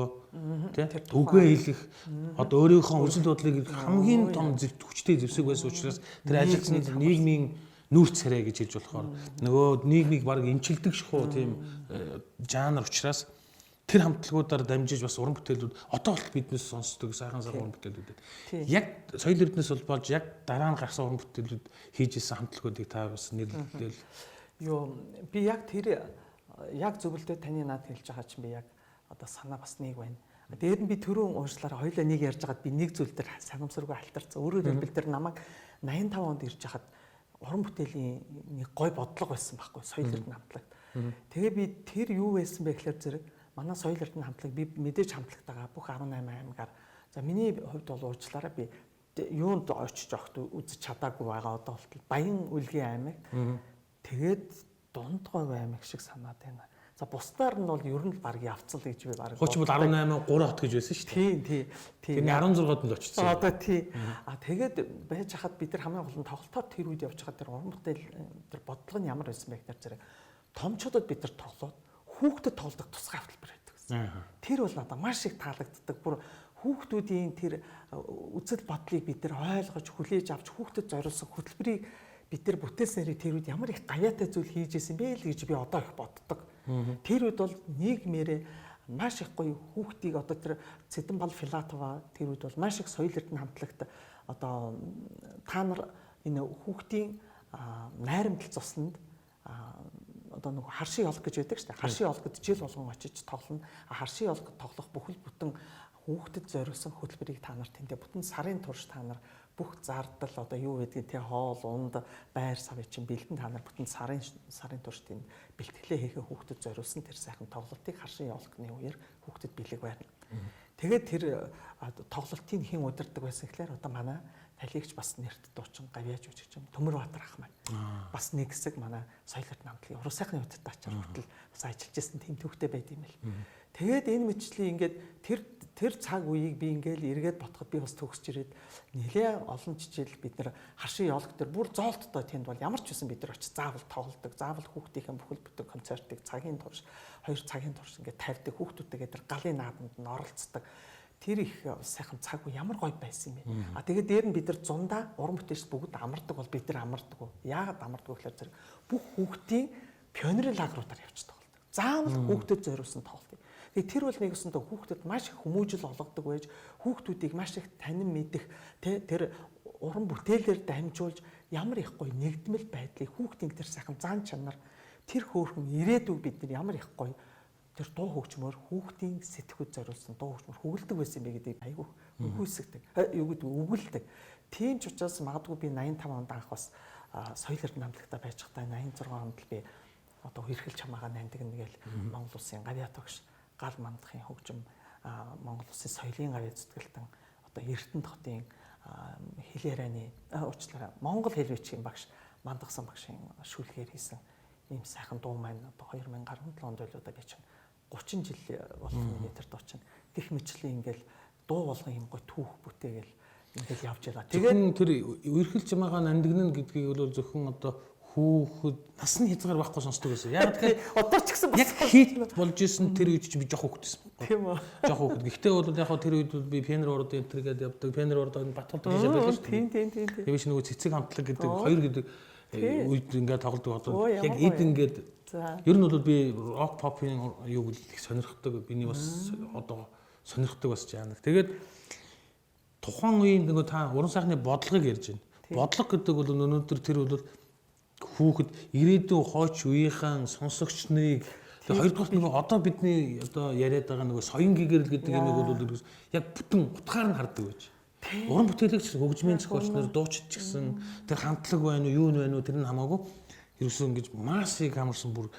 тий үгээ хэлэх одоо өөрийнхөө үзэл бодлыг хамгийн том хүчтэй зэвсэг байсан учраас тэр ажилчнууд нийгмийн нүүрс царай гэж хэлж болохоор нөгөө нийгмийг баг эмчилдэг шахуу тийм жанр учраас тэр хамтлагуудаар дамжиж бас уран бүтээлүүд одоо бол биднээс сонсдог сайхан уран бүтээлүүд. Яг соёл эрдэнэс болж яг дараа нь гарсан уран бүтээлүүд хийж исэн хамтлагуудыг та бас нэрлэвэл би яг тэр яг зөвлөдөө таны наад хэлж байгаа чинь би яг одоо санаа бас нэг байна. Дээр нь би түрүүн уушлаараа хоёулаа нэг ярьж байгаад би нэг зүйл дээр санамсаргүй алтарсан. Өөрөөр хэлбэл тэр намайг 85 онд ирж хахад уран бүтээлийн нэг гой бодлого байсан байхгүй соёл эрдэнэ хамтлагт. Тэгээ би тэр юу байсан бэ гэхээр зэрэг манай соёл эрдэнэ хамтлаг би мэдээж хамтлагтайгаа бүх 18 аймгаар за миний хувьд бол уучлаарай би юунд очиж огт үзэж чадаагүй байгаа одоо болтол Баян Үлгийн аймаг тэгээд Дундгой аймаг шиг санаад байна. За бусдаар нь бол ер нь л баг явцал гэж би баг. Хууч бол 18 3 хот гэж байсан шүү дээ. Тийм. 16-д нь л очсон. Одоо тий. Тэгээд байж хахад бид нар хамгийн гол нь тоглолтоор тэр үед явж байгаа тэр уран бүтээл тэр бодлого нь ямар байсан бэ гэхээр зэрэг томчуудад бид нар тоглоод хүүхдэд тоглодог тусгай хөтөлбөр байдаг гэсэн. Тэр бол надад маш их таалагддаг. Бүр хүүхдүүдийн тэр үзэл бодлыг бид нар ойлгож хүлээж авч хүүхдэд зориулсан хөтөлбөрийг бид нар бүтээснээр тэр үед ямар их гаяатай зүйл хийж исэн бэ л гэж би одоо их боддог. Тэр үед бол нийгмээрээ маш их гоё хүүхдийг одоо тэр Цэдэнбал Филатова тэр үед бол маш их соёл эрдэнэ хамтлагт одоо та нар энэ хүүхдийн найрамдал цуснанд одоо нэг харшийн ёлог гэж байдаг шүү дээ. Харшийн ёлогод жил болгон очиж тоглоно. Харшийн ёлогод тоглох бүхэл бүтэн хүүхдэд зориулсан хөтөлбөрийг та нар тэндээ бүтэн сарын турш та нар бүх зардал одоо юу гэдгийг тий хоол унд байр савыг чинь бэлдэн та нар бүтэн сарын турш тэнд бэлтгэлээ хийхээ хүүхдэд зориулсан тэр сайхан тоглолтыг харшийн ёлогны үеэр хүүхдэд бэлэг байна. Тэгээд тэр тоглолтын хэн удирдаг байсан гэхээр одоо манай талигч бас нэрт дуучин Гавьяаж үжигч юм Төмөрбаатар ах маань. Бас нэг хэсэг манай соёл эрдэнэ хамтлагийн уран сайхны удирдагч ачаар хүртэл бас ажиллаж байсан тийм төвхтэй байд юм л. Тэгээд энэ мэтчлийн ингээд тэр цаг үеийг би ингээл эргээд ботход би бас төгсөж ирээд нэлээ олон жижил бид нар харшийн ёлог дээр бүр зоолттой тэнд бол ямар ч байсан бид нар очиж заавал тоглодог, заавал хүүхдийн бүхэл бүтэн концертыг цагийн турш 2 цагийн турш ингээд тавьдаг хүүхдүүдтэйгээ тэр галын наадамд нь оролцдог. Тэр их сайхан цаг үе ямар гоё байсан юм бэ. Тэгээд дээр нь бид нар зундаа уран бүтээлч бүгд амардаг бол бид нар амардаг. Яагаад амардаг вэ гэхээр зэрэг бүх хүүхдийн пионерын лагеруудаар явж тоглодог. Заавал хүүхдэд зориулсан тоглолт. Тэгээд тэр бол нэг өсөндөө хүүхдэд маш их хүмүүжил олгодог байж хүүхдүүдийг маш их танин мэдэх тэр уран бүтээлээр дамжуулж ямар их гоё нэгдмэл байдлыг хүүхдийн тэр сайхан зан чанар тэр хөөрхөн ирээдүйг бид нар ямар их гоё тэр дуу хөгжмөөр хүүхдийн сэтгүүд зориулсан дуу хөгжмөр хөглөдөг байсан юм бэ гэдгийг айгүй үгүйсгдэг. Юу гэдэг үгэлдэг. Тийм ч учраас магадгүй би 85 онд анх бас соёл эрдэнэ хамтлагтаа байж байхдаа 86 онд л би одоо хэрхэл чамаагаа нандинг нэгэл Монгол Улсын Гавьяа тогш гал мандахын хөгжим Монгол Улсын соёлын гавьяа зүтгэлтэн одоо Эрдэнэт хотын хэл ярианы уучлаарай Монгол хэл бичгийн багш мандагсан багшийн шүүлгээр хийсэн ийм сайхан дуу маань одоо 2017 онд байлоо да би чинь 30 жил болсон нэг тэр дуу чинь гих мэтлээ ингээл дуу болгон юм гой түүх бүтээгээл ингээл явж байгаа. Тэгээд тэр үерхэл чамаагаа нандинг гэдгийг бол зөвхөн одоо хүүхэд насны хязгаар байхгүй сонсдог байсан. Яг тэгэхээр одоо ч гэсэн яг хийт болж исэн тэр үед чи би жоох хүүхдсэн. Тийм үү. Жоох хүүхэд. Гэхдээ бол яг тэр үед би пианер урд энтергээд явдаг. Пианер урд Батболд гэж байлаа шүү дээ. Тийм. Тэгээ биш нөгөө цэцэг хамтлаг гэдэг хоёр гэдэг үед ингээд тоглодог одоо яг эд ингээд ер нь бол би рок попын юуг их сонирхдаг. Биний бас одоо сонирхдаг бас жанр. Тэгээд тухайн үеийн нөгөө та уран сайхны бодлогыг ярьж байна. Бодлого гэдэг бол өнөөдөр тэр бол хүүхэд ирээдүйн хойч үеийнхэн сонсогч нарыг тэгээ хоёрдугаар нөгөө одоо бидний одоо яриад байгаа нөгөө соён гэгэрэл гэдэг юмыг бол яг бүтэн утгаар нь хардаг байж. Уран бүтээлэгч хөгжмийн зохиолч нар дуучид ч гэсэн тэр хамтлаг байна уу юу байна уу тэр нь хамаагүй ерөөсөө ингэж массыг хамарсан бүр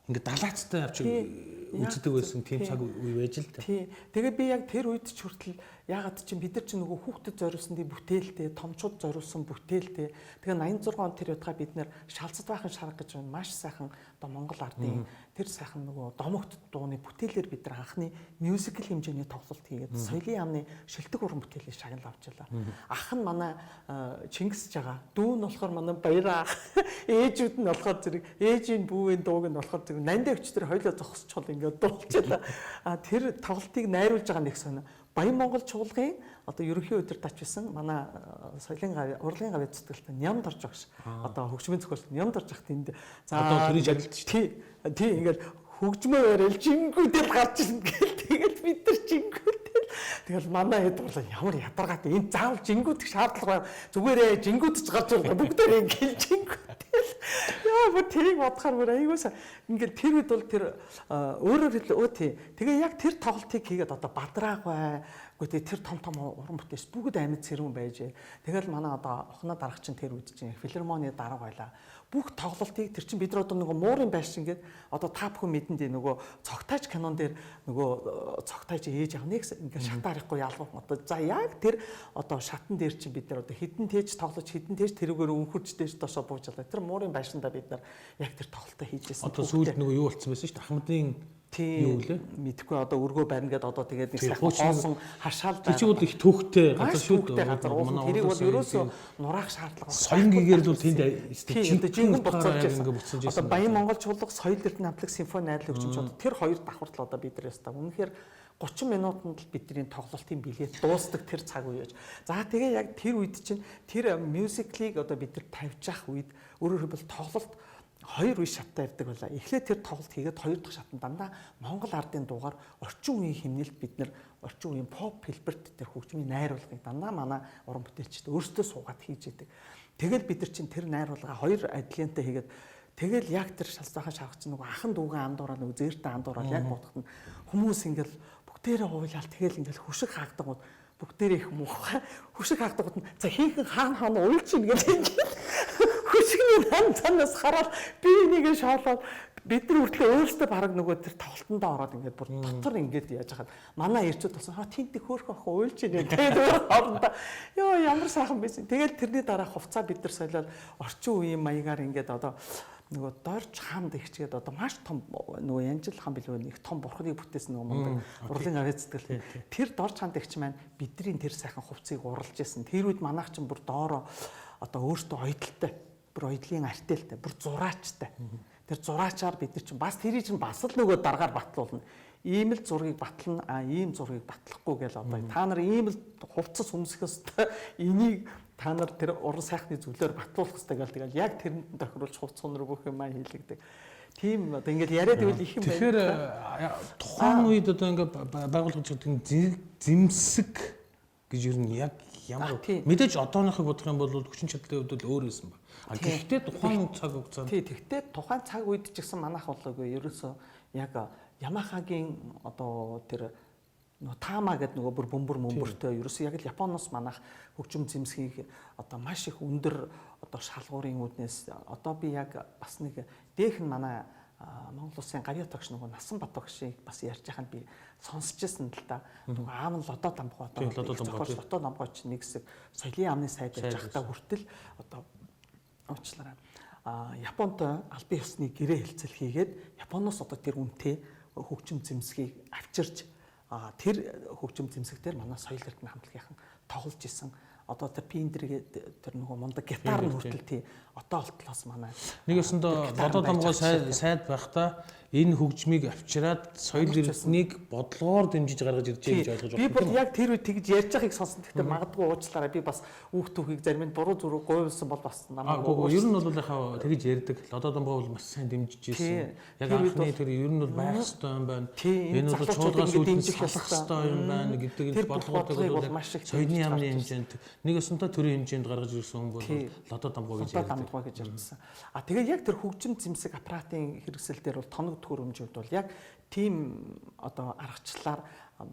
ингээд далаацтай авч үздэг байсан тийм цаг үе байж л та. Тий. Тэгээ би яг тэр үед ч хүртэл ягаад чи бид нар чи нөгөө хүүхдэд зориулсан тий бүтээлтэй, томчууд зориулсан бүтээлтэй. Тэгээ 86 он тэр удаа бид нэр шалцад байхын шарга гэж байна. Маш сайхан одоо Монгол ардын тэр сайхан нөгөө домогт дууны бүтээлээр бид нар анхны мюзикл хэмжээний тоглолт хийгээд соёлын яамны шилдэг уран бүтээлийг шагнал авчлаа. Ах нь манай Чингисж байгаа. Дүү нь болохоор манай Баяраа. Ээжүүд нь болохоор зэрэг ээжийн бүүгийн дууг нь болохоор зэрэг нандаа өчтөр хойлоо зогсчихвол ингээд дуулчихлаа. Тэр тоглолтыг найруулж байгаа нэг сонио. Баян Монгол чуулгын одоо ерөнхий удирдагч байсан манай соёлын урлагийн гавь цэцгэлтэй Нямд орж багш. Одоо хөгжмийн зохиолч Нямд орж байгаа тэнд. За одоо тэрийг ажилтж тий ингээд хөгжмөө барил жингүүдэл гарч ирнэ гэл тэгэл бид нар жингүүдэл тэгэл манай хэд бол ямар ядаргаад энэ заавал жингүүдэх шаардлага байна. Зүгээрээ жингүүдч гарч ирлээ бүгдээ ингээл жингүүдэл. Яа бүр тэрийг бодохоор бүр айгуусаа ингээл тэр үед бол тэр өөрөөр хэлбэл тий тэгээ яг тэр тоглолтыг хийгээд одоо бадрааг бай гэхдээ тэр том уран бүтээлч бүгд амьд сэрүүн байж. Тэгэл манай одоо охноо дарагч нь тэр үед чинь филармоны дарга байлаа. Бүх тоглолтыг тэр чинь бид нар одоо нөгөө муурын байшин ингээд одоо та бүхэн мэдэндээ нөгөө цогтайч кинон дээр нөгөө цогтайч ээж аав нэг ингээд шат арахгүй ялгах одоо за яг тэр одоо шатан дээр чинь бид нар одоо хідэн тээж тоглож хідэн тээж тэрүүгээр өнхөрч дээж доошоо бууж алаа. Тэр муурын байшиндаа бид нар яг тэр тоглолтоо хийжсэн. Одоо сүүлд нөгөө юу болцсон байсан шүү дээ. Ахмадын юу лээ? Мэдхгүй одоо өргөө барина гэдээ одоо тэгээд нэг сайхан хоосон хашаал байгаа. Чи бол их төвхтэй газар шүү дээ. Тэрийг бол ерөөсөө нураах шаардлага. Соён гэгэрэл бол тэнд жинхэнэ буцааж байсан. Одоо Баян Монгол чуулга, Соёл Эрдэнэ хамтлаг, симфони найруулагч хөгжимч тэр хоёр давхартал одоо бид нар ястаа. Үнэхээр 30 минутанд л бидний тоглолтын билет дуустдаг тэр цаг үе байж. За тэгээ яг тэр үед чинь тэр мюзиклийг одоо бид нар тавьж явах үед өөрөөр хэлбэл тоглолт хоёр үе шаттай явдаг байлаа. Эхлээд тэр тоглолт хийгээд хоёр дахь шатанд дандаа Монгол ардын дуугаар орчин үеийн хэмнэлд бид нар орчин үеийн поп хэлбэрт тэр хөгжмийн найруулгыг дандаа манай уран бүтээлчид өөрсдөө суугаад хийж идэг. Тэгэл бид нар чинь тэр найруулгаа хоёр адилянтай хийгээд тэгэл яг тэр шалцаахан шаргач нөгөө ахан дүүгэн андуураа нөгөө зээртэй андуураа яг бодоход нь хүмүүс ингээл бүгдээрээ хуйлаал тэгэл ингээл хөшиг хаагдагууд бүгдээрээ их муухай хөшиг хаагдагууд нь за хийхэн хаана уйлж ийн гэж хөшигний хан цанаас хараад би энийгээ шоолоод бид нар хүртэл өөрсдөө бараг нөгөө тэр тоглолтондоо ороод ингээд бүр дотор ингээд яаж хаад манай ирчүүд болсон тэнт хөөрхөн ах уйлж ийн тэгээд хоорондоо ёо ямар сайхан байсан. Тэгэл тэрний дараа хувцаа бид нар солиод орчин үеийн маягаар ингээд одоо нөгөө дорж хамд ихчгээд одоо маш том нөгөө янжил хам билүү нэг том бурхныг бүтээсэн нөгөө мундаг урлагийн авьяа цэцгэл тэр дорж хамд ихч маань бидний тэр сайхан хувцсыг уралж исэн. Тэр үед манайх чинь бүр доороо одоо өөртөө ойдолтой бүр ойдлын артелтай бүр зураачтай. Тэр зураачаар бид нар чинь бас тэрийг чинь бас л нөгөө дараагаар батлуулна. Ийм л зургийг батлана ийм зургийг батлахгүй гэл одоо та нар ийм л хувцас өмсөх ёстой энийг та нар тэр уран сайхны зүйлээр батлуулах ёстой гэл тэгэл яг тэрэнд тохируулж хувцас өнөр бүх юм хийлэгдэг. Тийм одоо ингээд яриад ивэл их юм байна. Тэгэхээр тухайн үед одоо ингээд байгууллагч гэдэг зэмсэг гэж юу нь яг ямар мэдээж одооныхыг бодох юм бол хүчин чадлын хувьд өөр байсан ба. Гэхдээ тухайн цаг хугацаанд тэгтээ тухайн цаг үед ч гэсэн манайх болоогүй ерөөсөө яг Ямахагийн одоо тэр Тама гэдэг нөгөө бүр бөмбөртэй ерөөсөө яг л Японоос манайх хөгжим зэмсгийг одоо маш их өндөр одоо шалгуурын үүднээс одоо би яг бас нэг дээх нь манай Монгол Улсын гавьяа тогш нөгөө Насан Бат тогшийг бас ярьж байхад би сонсчихсан л да. Нөгөө аав нь лодо дамгоо лодо дамгооч нэг хэсэг соёлын яамны сайд байж байхдаа хүртэл одоо уучлаарай. Японд албан ёсны гэрээ хэлцэл хийгээд Японоос одоо тэр үнэтэй хөгжим зэмсгийг авчирч тэр хөгжим зэмсэгтэр манай соёл эрдэнэ хамтлагийнхан тоглож исэн. Одоо тэр пиндэргээ тэр нөгөө мундаг гитар нь хүртэл тий одоо олтлоос манай нэгэсэндээ лодо дамгоо сайд байхдаа энэ хөгжмийг авчираад соёл эрдэнэнийг бодлогоор дэмжиж гаргаж ирж байгаа гэж ойлгож байна. Би бол яг тэр үед тэгж ярьж байгааг сонсон. Гэхдээ магадгүй уучлаарай. Би бас үг түүхийг зарим нь буруу зүрх гуйвсан бол бас намайг. Ер нь бол яхаа тэгж ярьдаг. Лодо Домбоо бол маш сайн дэмжиж ирсэн. Яг анхны тэр ер нь бол байх ёстой юм байна. Энэ бол чуулгаас үүднээс салах ёстой юм байна гэдэг бодлоготой бол соёлын яамны хэмжээнд нэг өсөнтөө төрийн хэмжээнд гаргаж ирсэн хүн бол Лодо Домбоо гэж ярьсан. Тэгээд яг тэр хөгжим зэмсэг аппаратын хэрэгсэл дээр бол тоног төхөөрөмжүүд бол яг тийм одоо аргачлалаар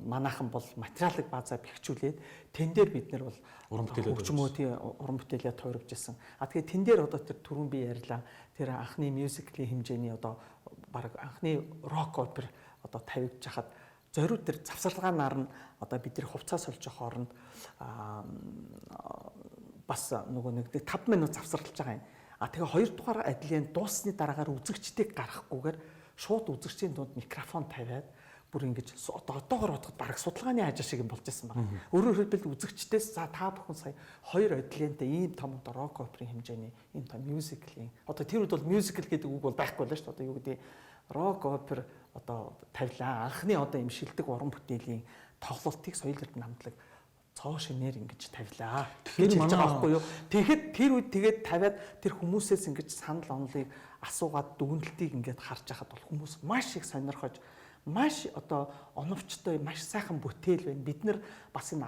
манайхан бол материалыг базаа бэхжүүлээд тэн дээр бид нар бол хөгжмөөдийн уран бүтээлээ тойрвж ирсэн. Тэгээд тэн дээр одоо тэр түрүүн би ярьлаа тэр анхны мюзиклийн хэмжээний одоо баг анхны рок опер одоо тавигдж хахад зориуд тэр завсарлагаанаар нь одоо бидний хувцас сольж явах хооронд бас нөгөө нэг 5 минут завсарлаж байгаа юм. Тэгээ хоёрдугаар адилын дууссаны дараагаар үзэгчдийг гаргахгүйгээр шууд үзэгчдийн дунд микрофон тавиад бүр ингэж одоогоор бодоход бараг судалгааны хажаа шиг юм болж байсан байна. Өөрөөр хэлбэл үзэгчдээс за та бүхэн сая хоёр адилынтай ийм том рок оперын хэмжээний ийм том мюзиклийн одоо тэр үед бол мюзикл гэдэг үг бол байхгүй л шүү дээ. Одоо юу гэдэг рок опер одоо тавилаа. Анхны одоо юм шилдэг уран бүтээлийн тоглолтыг соёл эрдэнэ хамтлаг цоо шинээр ингэж тавилаа. Тэгэхээр хэлж байгаа байхгүй юу? Тэгэхэд тэр үед тэгээд тавиад тэр хүмүүсээс ингэж санал онолыг асуугаад дүгнэлтийг ингэж харж байхад бол хүмүүс маш их сонирхож маш одоо оновчтой маш сайхан бүтээл байна. Бид нар бас энэ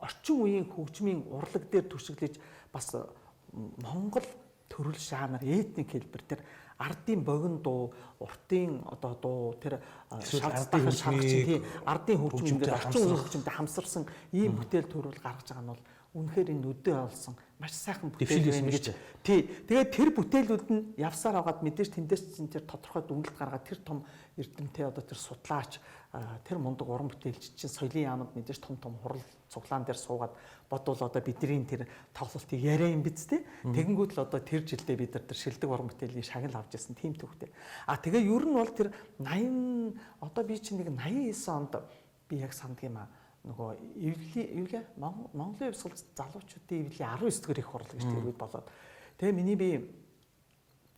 орчин үеийн хөгжмийн урлаг дээр түшиглэж бас Монгол төрөл жанр этник хэлбэр тэр ардын богино дуу, уртын одоо дуу тэр шалгалтын шаргч ардын хөгжим ингээд орчин үеийн хөгжимтэй хамсарсан ийм бүтээл төрөл гаргаж байгаа нь бол үнэхээр энэ өдөө олсон маш сайхан бүтээл байна гэж. Тий. Тэгээд тэр бүтээлүүд нь явсаар агаад мэдээж тэндээс чинь тэр тодорхой дүгнэлт гаргаад тэр том эрдэмтэй одоо тэр судлаач тэр мундаг уран бүтээлч чинь соёлын яамд мэдээж том хурал цуглаан дээр суугаад бодвол одоо бидний тэр тоглолтыг яриа юм биз дээ. Тэгэнгүүт л одоо тэр жилдээ бид нар тэр шилдэг уран бүтээлийн шагнал авч ирсэн тийм төвхтэй. Тэгээ ер нь бол тэр 80 одоо би чинь нэг 89 онд би яг сандгийн нөгөө эвлээ Монголын өвсгөл залуучуудын эвлээ 19 дэх их хурал гэж тэр үед болоод тэгээ миний би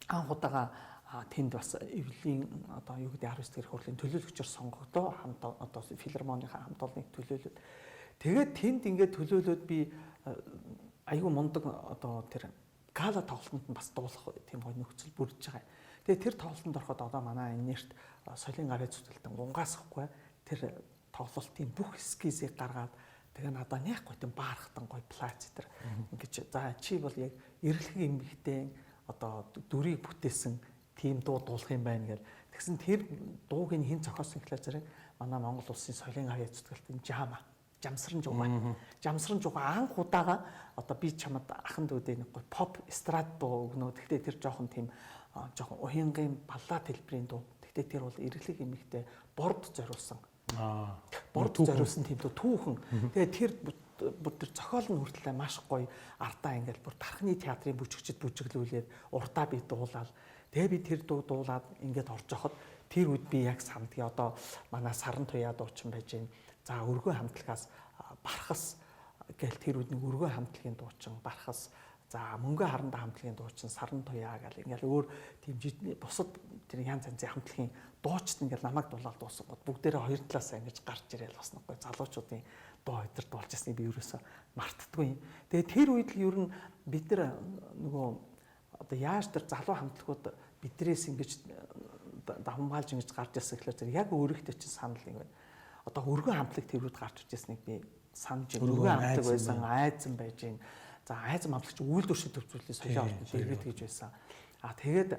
анх удаага тэнд бас эвлийн одоо юу гэдэг 19 дэх хурлын төлөөлөгчөөр сонгогдоо хамт одоо филармонийн хамт олонны төлөөлөд тэгээд тэнд ингээд төлөөлөд би айгүй мундаг одоо тэр гала тоглолтод нь бас дуулах тийм гоё нөхцөл бүрдэж байгаа. Тэгээ тэр тоглолтод ороход одоо манай энерт соёлын гарын зүтгэлтэн гунгаасахгүй тэр тоглолтын бүх эскизийг гаргаад тэгээ надаа нэг гоё тийм баархтан гоё плац тэр ингэж за чи бол яг эрэлхэг эмэгтэй одоо дүрийг бүтээсэн тийм дуу дуулах юм байна гэл тэгсэн тэр дууг нь хэн зохиосон гэхлээр зэрэг манай Монгол улсын соёлын гарын зүтгэлтэн Жамсран жугаа анх удаага одоо би чамд ахын дүүдээ нэг гоё pop эстрад дуу өгнө. Тэгтээ тэр жоохон тийм жоохон уянгийн баллад хэлбэрийн дуу. Тэгтээ тэр бол эрэлхэг эмэгтэй борд зориулсан. Борд зориулсан тийм дуу түүхэн. Тэгээ тэр бүр тэр зохиол нь хүртэл маш гоё ардаа ингээл бүр тархины театрын бүжигчд бүжиглүүлээд урдаа би дуулаад тэгээ би тэр дуу дуулаад ингээд орж явахад тэр үед би яг сандгийн одоо манай саран туяа дуучин байж гэн. За өргөө хамтлагаас бархас гээл тэр үед нэг өргөө хамтлагийн дуучин бархас за мөнгө харанда хамтлагийн дуучин саран туяа гэл ингээл өөр тийм бусад тэр янз янзын хамтлагийн дуучид ингээл намайг дуулаад дуусан гот бүгдээрээ хоёр талаас ингэж гарч ирээл бас нэг гой залуучуудын дуу өдр дуулж ясныг би ерөөсө мартдаггүй юм. Тэгээ тэр үед л ер нь бид нар нөгөө одоо яаж тэр залуу хамтлагууд бидрээс ингэж давмгаалж ингэж гарч ирсэн гэхлээр тэр яг өөрийнхөө чинь санал юм байна. Одоо өргөн хамтлаг тэрүүд гарч иржсэнийг би санаж байна. Өргөн хамтлаг байсан, айзан байж гин. За айзан хамтлагч үйлдвэр шид төвчүүллийн соёлын орчинд иргэд гэж байсан. Тэгээд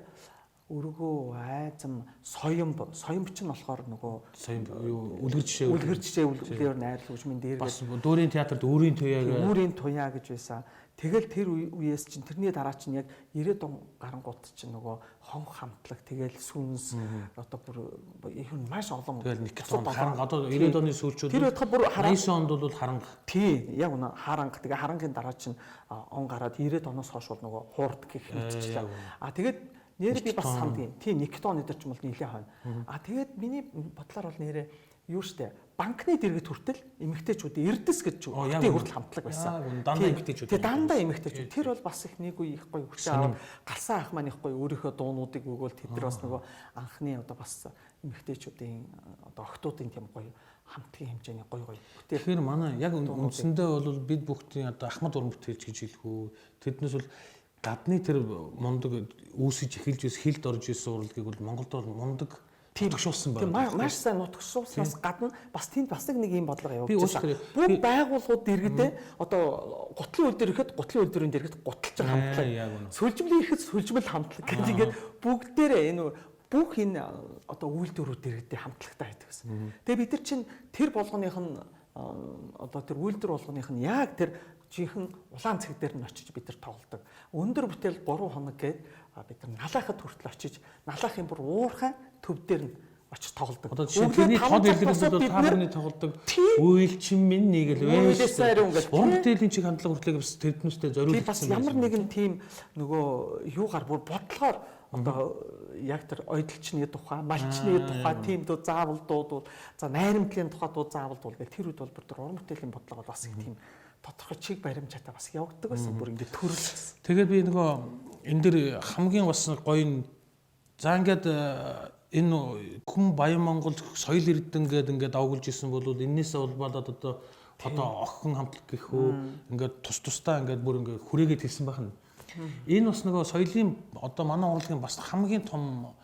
өргөө айзан соёмб чинь болохоор нөгөө соёмб юу үлгэр жишээ үлгээр найрлал хөгжмийн дээр бас дүүрийн театрт өөрийн туяа гэж байсан. Тэгэл тэр үеэс чинь тэрний дараа чинь яг 90-ад он гарангууд чинь нөгөө хонх хамтлаг тэгэл сүнс одоо бүр их маш олон тэгэл нэг харанга одоо 90-ад оны сүүлчүүд тэр бодоход бүр 89 онд бол харанга тий яг үнэ харанга тэгээ харангийн дараа чинь он гараад 90-ад оноос хойш бол нөгөө хуурд гэх мэдчихлээ. Тэгээд Нэрээ би бас сандгийн. Тийм 1 тонн өдөр ч юм бол нэлээд хойно. Тэгээд миний бодлоор бол нэрээ юу штэ банкны дэргэд хүртэл эмэгтэйчүүд эрдэс гэж хүүхдийн хүртэл хамтлаг байсан. Дандаа эмэгтэйчүүд. Тэгээ дандаа эмэгтэйчүүд. Тэр бол бас их нэг үе их гоё хүчтэй аваад галсан ах маань их гоё өөрийнхөө дуунуудыг өгөөл тэд нар бас нөгөө анхны одоо бас эмэгтэйчүүдийн одоо охтуудын тийм гоё хамтлагийн хэмжээний гоё гоё бүтээл. Тэгэхээр манай яг үндсэндээ бол бид бүхтийн одоо ахмад уран бүтээлч гэж хэлэх үү. Тэднээс бол гадны тэр мундаг үүсэж эхэлж байсан хилд орж исэн урлагийг бол Монголд бол мундаг төгшүүлсэн байна. Маш сайн нутгшуулснаас гадна бас тэнд бас нэг юм бодлого явуулж байгаа. Бүх байгууллагууд дэргэдээ одоо гутлын үйл дээр ихэд гутлын үйл дээрийн дэргэд гуталж хамтлаг. Сүлжмэл ихэд сүлжмэл хамтлаг гэж ингээд бүгдээрээ энэ бүх энэ одоо үйлдвэрүүд дэргэдээ хамтлагтай байдаг гэсэн. Тэгээ бид нар чинь тэр болгоных нь одоо тэр үйлдвэр болгоных нь яг тэр жинхэнэ улаан цэг дээр нь очиж бид нар тоглодог. Өндөр бүтээл 3 хоног гээд бид нар налаахад хүртэл очиж налаахын бүр уурхай төв дээр нь очиж тоглодог. Одоо жишээ нь тэрний тод илэрхийлэлд таарны тоглодог үйлчин минь нэг л байж. Уран бүтээлийн чиг хандлага хүртлэх бас тэрднүүстэй зориулсан. Бас ямар нэгэн тийм нөгөө юугаар бүр бодлохоор одоо яг тэр ойдлчны тухай, малчны тухай тийм дуу заавал дуудвал за найрамдлын тухай дуу заавал дуул гэх тэр үед бол бүр тэр уран бүтээлийн бодлого бас их тийм тодорхой чиг баримжаатай бас явагддаг байсан. Бүр ингэ төрөлсөн. Тэгээд би нөгөө энэ дэр хамгийн бас гоё нь за ингээд энэ Күн Баян Монгол соёл эрдэнэ гэдэг ингээд авгалж исэн бол энээсээ улбалаад одоо охин хамтлаг гэх үү ингээд тус тусдаа ингээд бүр ингээд хүрээгээд хэлсэн байна. Энэ бас нөгөө соёлын одоо манай урлагийн бас хамгийн том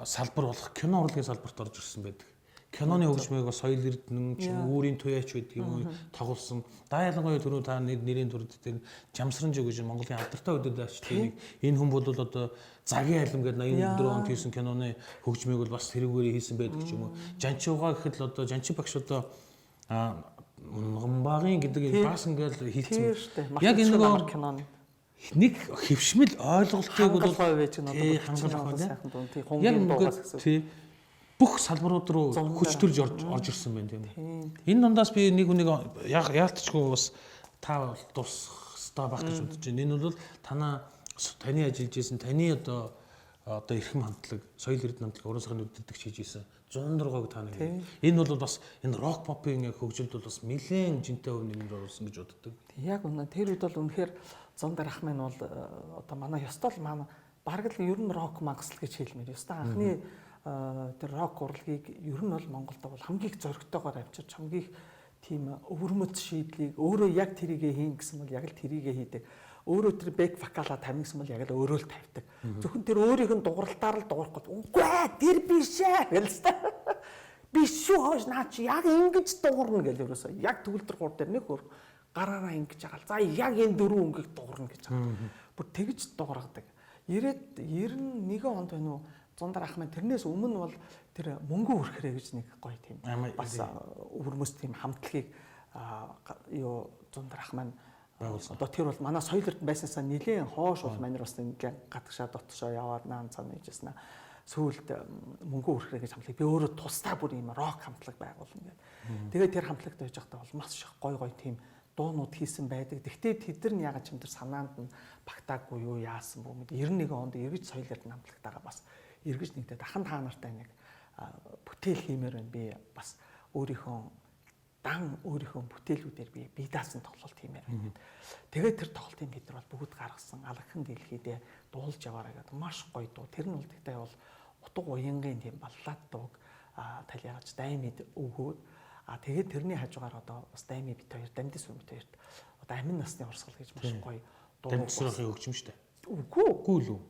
салбар болох кино урлагийн салбарт орж ирсэн байдаг. Киноны хөгжмийг бас соёл эрдэнэ чинь өөрийн туяач байдаг юм тоглосон. Да ялангуяа түрүү та нэрийн төрөд дээр Жамсранж гэж Монголын алдартай өдөд ачдаг энэ хүн бол одоо Загийн алим гэдэг 84 онд хийсэн киноны хөгжмийг бол бас тэрүүгээр хийсэн байдаг ч юм уу. Жанчууга гэхэд л одоо Жанчин багш одоо Унгамбагийн гэдэг бас ингээд хийсэн. Яг энэ нөгөө киноны нэг хөвшмөл ойлголтыг бол хангалах сайхан дуун тий хонгийн дуугаас гэсэн. Бүх салбарууд руу хүч төрж орж ирсэн байна тийм. Энэ дундаас би нэг хүнийг яалтчгүй бас та дуусах хэрэгтэй байх гэж бодож байна. Энэ бол таны ажиллаж исэн таны одоо эрхэм хамтлаг, соёл эрдэнэ хамтлаг, уран сайхны үдирдэгч хийж исэн 106-г та нэг. Энэ бол бас энэ рок попын хөгжилд бол бас нэлээд жинтэй өв нэмэр оруулсан гэж боддог. Яг үнэ тэр үед бол үнэхээр Зондар ах маань бол одоо манай ёстой л манай бараг л ер нь рок магсл гэж хэлмээр. Ёстой анхны тэр рок урлагийг ер нь бол Монголд бол хамгийн зоригтойгоор авчирч хамгийн тийм өвөрмөц шийдлийг өөрөө яг тэрийгэ хийн гэсэн бол яг л тэрийгэ хийдэг. Өөрөө тэр бэк вокала тавина гэсэн бол яг л өөрөө л тавьдаг. Зөвхөн тэр өөрийнх нь дууралтаар л дуурахгүй. Үгүй тэр биш ээ гэлээ. Биш шүү хоош наа чи яг ингэж дуурна гэл ерөөсөө. Яг төгөлдөр гур дээр нэг хөр гараараа ингэж байгаа. За яг энэ дөрөв өнгөийг дуурна гэж байгаа. Бүр тэгж дуургадаг. 91 онд байна уу? Зундар ах маань тэрнээс өмнө бол тэр мөнгө үрхрээ гэж нэг гоё тийм бас өвөрмөс тийм хамтлагийг юу Зундар ах маань одоо тэр бол манай соёл эрдэнэ байснаасаа нэлээд хоош бол манер бас нэлээд гадагшаа дотшоо яваад наан цаана хийжсэн. Сүүлд мөнгө үрхрээ гэж хамтлаг би өөрөө тусдаа бүр ийм рок хамтлаг байгуулна гэдэг. Тэгээд тэр хамтлагт байж байхдаа бол маш их гоё гоё тийм дуунууд хийсэн байдаг. Гэхдээ тэд нар ягаад ч юм тэр санаанд нь багтаагүй юу яасан бүү мэд 91 онд эргэж соёл эрдэнэ хамтлагтайгаа бас эргэж нэгдээд ахын та нартай нэг бүтээл хиймээр байна. Би бас өөрийнхөө бүтээлүүдээр би бие даасан тоглолт хиймээр байна. Тэгээд тэр тоглолтын бид нар бол бүгд гаргасан алагхан дэлхийдээ дуулж яваарай гэдэг маш гоё дуу. Тэр нь бол тэгтээ бол утга уянгийн тийм баллад дууг талиагаж даймид өгөөд тэгээд тэрний хажуугаар одоо бас дайми бит хоёр дамдис бит хоёрт одоо амин насны урсгал гэж маш гоё дуу. Дамдисрахын хөгжим шүү дээ. Үгүй л үү.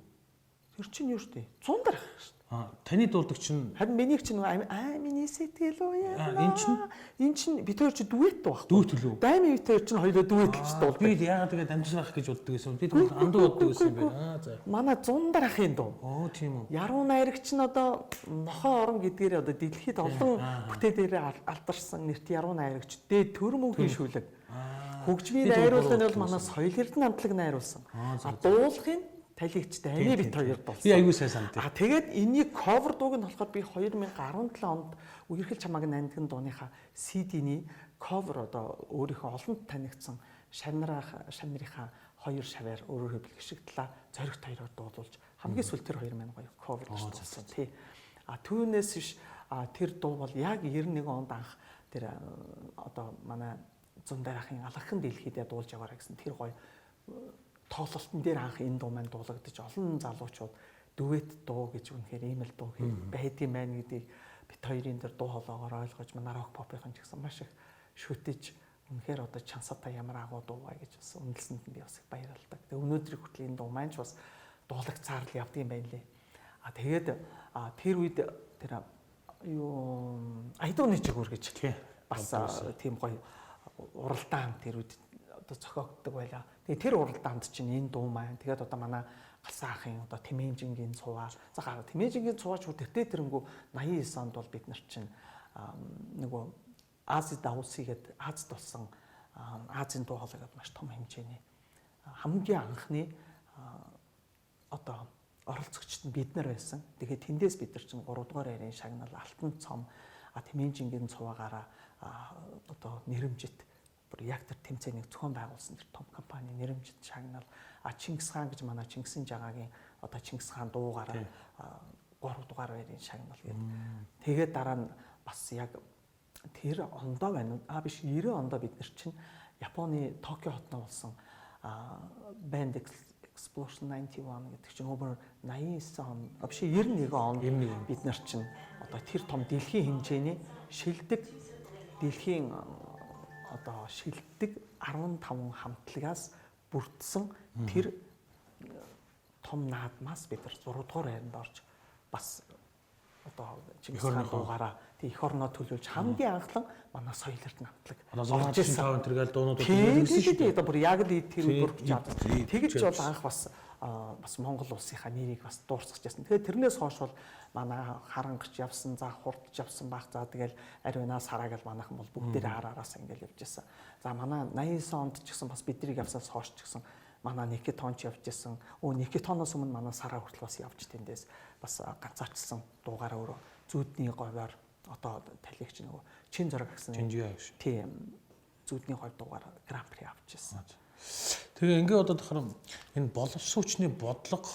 Тэр чинь юу шүү дээ. Зундар ах шүү дээ. Таны дуулдаг чинь харин миний чинь миний сэтгэл уяа. Энэ чинь бит хоёр чи дуэт байх. Дуэт лүү. Дайми бит хоёр чинь хоёулаа дуэт л дуулдаг. Би яагаад тэгээд дамжинах гэж боддог гэсэн. Би тэгвэл андуу боддог гэсэн юм байна. За. Манай Зундар ахын дуу. Тийм үү. Яруу найрагч нь одоо нохоо орон гэдгээр одоо дэлхийд олон бүтээлээрээ алдарсан нэрт яруу найрагч. Дээд төрмөгийн шүлэг. Хөгжмийн найруулгын бол манай соёл эрдэнэ хамтлаг найруулсан. Дуулахын талигчтай ами бит хоёр болсон. Би аягүй сайн санд. Тэгээд энийг cover дууг нь болохоор би 2017 онд Үерхэл чамааг нандган дууныхаа CD-ний cover одоо өөрийнхөө олонд танигдсан шамнарынхаа хоёр шавьяар өөрөөр хэлбэл гიშгдлээ зоригт хоёроор дуулуулж Хамгийн сүүл тэр хоёр маань гоё cover гэж дуулсан тий. Түүнээс биш тэр дуу бол яг 91 онд анх тэр одоо манай зун дарахын алхахын дэлхийдээ дуулж яваарай гэсэн тэр гоё тоглолтын дээр анх энэ дуу маань дуулагдаж олон залуучууд дүэт дуу гэж үнэхээр ийм л дуу байдгийн маань гэдгийг бит хоёрын тэр дуу хоолоогоор ойлгож манай рок попын ч гэсэн маш их шүтэж үнэхээр одоо чансатай ямар агуу дуу бай гэж бас үнэлсэнд би бас их баярлалдаг. Тэгээ өнөөдрийг хүртэл энэ дуу маань ч бас дуулагцаар л явдсан байх лээ. Тэгээд тэр үед тэр юу айдууны жигүүр гэж бас тийм гоё уралдаан тэр үед одоо зохиогддог байлаа. Тэгээ тэр уралдаанд чинь энэ дуу маань тэгээд одоо манай Галсан ахын одоо Тэмээжингийн цуваа. За Тэмээжингийн цуваач тэртээ тэрэнгүү 89 онд бол бид нар чинь нөгөө Ази Дауси гэдэг Азид болсон Азийн дуу хоолой гэдэг маш том хэмжээний хамгийн анхны одоо оролцогчд нь бид нар байсан. Тэгэхээр тэндээс бид нар чинь 3 дугаар ярийн шагнал Алтан цом Тэмээжингийн цуваагаараа одоо нэрэмжит бүр яг тэр тэмцээнийг зохион байгуулсан тэр том компани нэрэмжит шагнал Чингис хаан гэж манай Чингисийн жагаагийн одоо Чингис хаан дуугаараа 3 дугаар ярийн шагнал гэдэг. Тэгээд дараа нь бас яг тэр ондоо байна. Биш 90 ондоо бид нар чинь Японы Токио хотноо болсон Band Explosion 91 гэдэг чинь over 89 он биш 91 он бид нар чинь одоо тэр том дэлхийн хэмжээний шилдэг дэлхийн одоо шилдэг 15 хамтлагаас бүрдсэн тэр том наадмаас бид нар 6 дугаар хайранд орж бас одоо Чингис хаан дуугаараа их орноо төлөөлж хамгийн анхлан манай соёлын хамтлаг орж ирсэн тэргээл дуунууд үзсэн шүү дээ. Одоо бүр яг л тэр бүрч чадсан. Тэгж бол анх бас Монгол улсынхаа нэрийг бас дуурсгаж байсан. Тэгэхээр тэрнээс хойш бол манай харангаж явсан, за хурдж явсан баг. За тэгэл ариунаас хараагаал манайхан бол бүгдээрээ хараараас ингээл явж байсан. За манай 89 онд ч гэсэн бас бидрийг явсаас хойш ч гэсэн манай Никитонч явж исэн. Никитоноос өмнө манай Сараа хүртэл бас явж тэндээс бас ганцаарчсан дуугаараа өөрөө зүудний говьор одоо талигч нөгөө чин зураг гэсэн тийм зүудний говь дуугаар гран при авч ирсэн. Тэгээ ингээ одоо тахаар энэ боловсруучны бодлого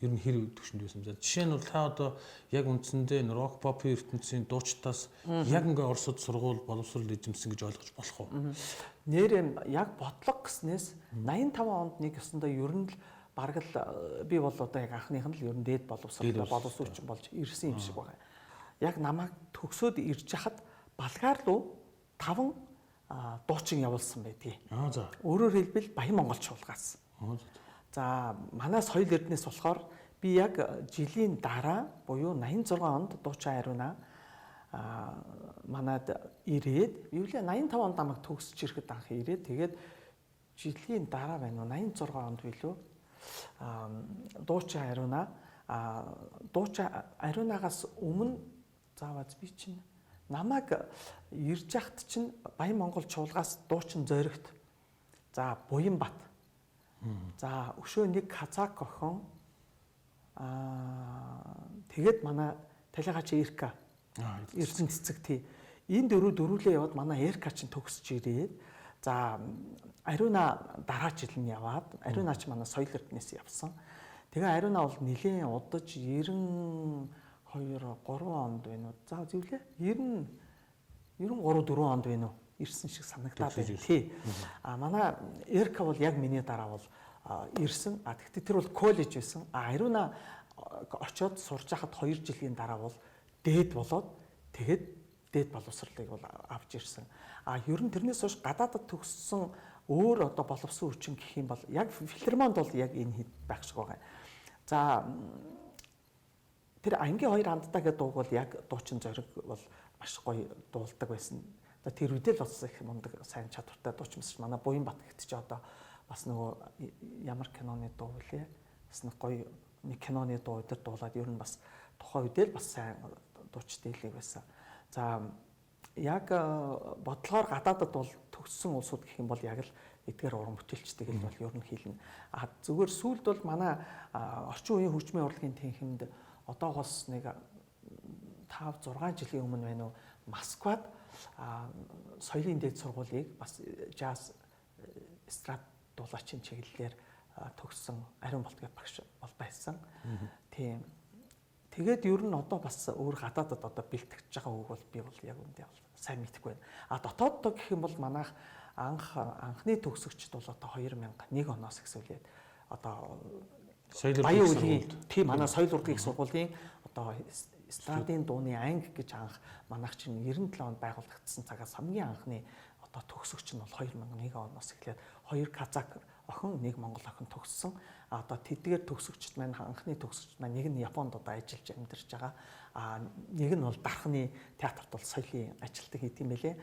ер нь хэр төвшөнд байсан бэ? Жишээ нь бол та одоо яг үндсэндээ рок попын ертөнцийн дуучтаас яг ингээ Оросд сургууль боловсрол эзэмсэн гэж ойлгож болох уу? Нэр яг бодлого гэснээс 85 онд нэг ёсондоо ер нь л бараг л би бол одоо яг анхных нь л ер нь дээд боловсруучч болж ирсэн юм шиг байна. Яг намайг төгсөөд ирж хахад Балгаар руу 5 дуучин явуулсан байдгийг. За. Өөрөөр хэлбэл Баян Монголч чуулгаас. За манай соёл эрдэнэс болохоор би яг жилийн дараа буюу 86 онд дуучин ариуна манад ирээд юу лээ 85 онд намайг төгсөж ирэхэд анх ирээд тэгээд жилийн дараа байна уу 86 онд билүү дуучин ариунагаас өмнө заавал би чинь намайг ирж яхад чинь Баян Монгол чуулгаас дуучин зоригт за Буянбат за өшөө нэг казак охин тэгээд манай талигаач Ирка Эрдэнэ цэцэг тий энэ дөрвөлээ яваад манай Эрка чинь төгсөж ирээд за ариуна дараа жил нь яваад ариуна ч манай соёл эрдэнэс явсан. Тэгээ ариуна бол нэлээд удаж 92 3 онд байна уу? За зөвлөө 93 4 онд байна уу? Ирсэн шиг санагдаад байна. Тий. Манай Эрка бол яг миний дараа бол ирсэн. Тэгтээ тэр бол коллеж байсан. Ариуна очиод сурж хахад 2 жилийн дараа бол дээд болоод тэгээд дээд боловсролыг бол авч ирсэн. Ер нь тэрнээс хойш гадаадд төгссөн өөр одоо боловсон хүчин гэх юм бол яг филармонд бол яг энэ хэд байх шиг байгаа. За тэр ангийн хоёр хамтдаа гэдэг дууг бол яг дуучин зориг бол маш гоё дуулдаг байсан. Тэр үедээ л бас их мундаг сайн чадвартай дуучмас манай Буянбат гэт чи одоо бас нөгөө ямар киноны дуу вүлээ бас нэг гоё нэг киноны дуу өдр дуулаад ер нь бас тухайн үедээ л бас сайн дуучтай хэлэг байсан. За яг бодлогоор гадаадд бол төгссөн улсууд гэх юм бол яг л эдгээр уран бүтээлчдэг л бол ер нь хэлнэ. Зүгээр сүүлд бол манай орчин үеийн хөгжмийн урлагийн тэнхимд одоогоос нэг 5 6 жилийн өмнө байна уу Москвад соёлын дээд сургуулийг бас жаз эстрад дуулаачийн чиглэлээр төгссөн ариун болт гэх багш бол байсан. Тийм. Тэгээд ер нь одоо бас өөр гадаадад одоо бэлтгэж байгаа үг бол би бол яг үндэ бол сайн мэдэхгүй байна. Дотооддоо гэх юм бол манайх анхны төгсөгчд бол одоо 2001 оноос эхлээд одоо баян үеийн тийм манай соёл урлагийн их сургуулийн одоо эстрадын дууны анги гэж анх манайх чинь 97 онд байгуулагдсан цагаас хамгийн анхны одоо төгсөгч нь бол 2001 оноос эхлээд 2 казак охин, 1 монгол охин төгссөн. Одоо тэдгээр төгсөгчд маань анхны төгсөгчд маань нэг нь Японд одоо ажиллаж амьдарч байгаа. Нэг нь бол дархны театрт бол соёлын ажилтдаг хийдэг юм байлээ.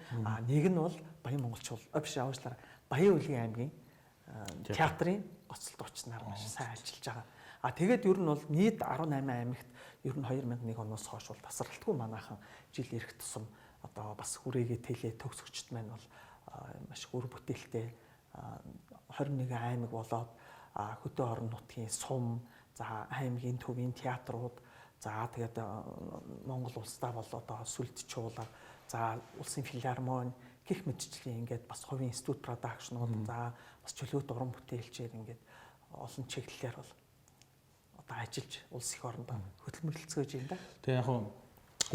Нэг нь бол Баян монголчууд биш аашлаар Баян Улгийн аймгийн театрын гоцлолт очноор маш сайн ажиллаж байгаа. Тэгээд ер нь бол нийт 18 аймагт ер нь 2001 оноос хойш бол тасралтгүй манайхан жил ирэх тусам одоо бас хүрээгээ тэлээ төгсөгчд маань бол маш гүр бүтээлтэй 21 аймаг болоод хөдөө орон нутгийн сум, за аймгийн төвийн театрууд, за тэгээд Монгол улсдаа бол одоо сүлд чуулга, за улсын филармони гэх мэтчлийн ингээд бас хувийн институт продакшнууд, за бас чөлөөт уран бүтээлчээр ингээд олон чиглэлээр бол одоо ажиллаж улс их оронд хөдөлмөрлөлцгөөж байна да. Тэгээ яг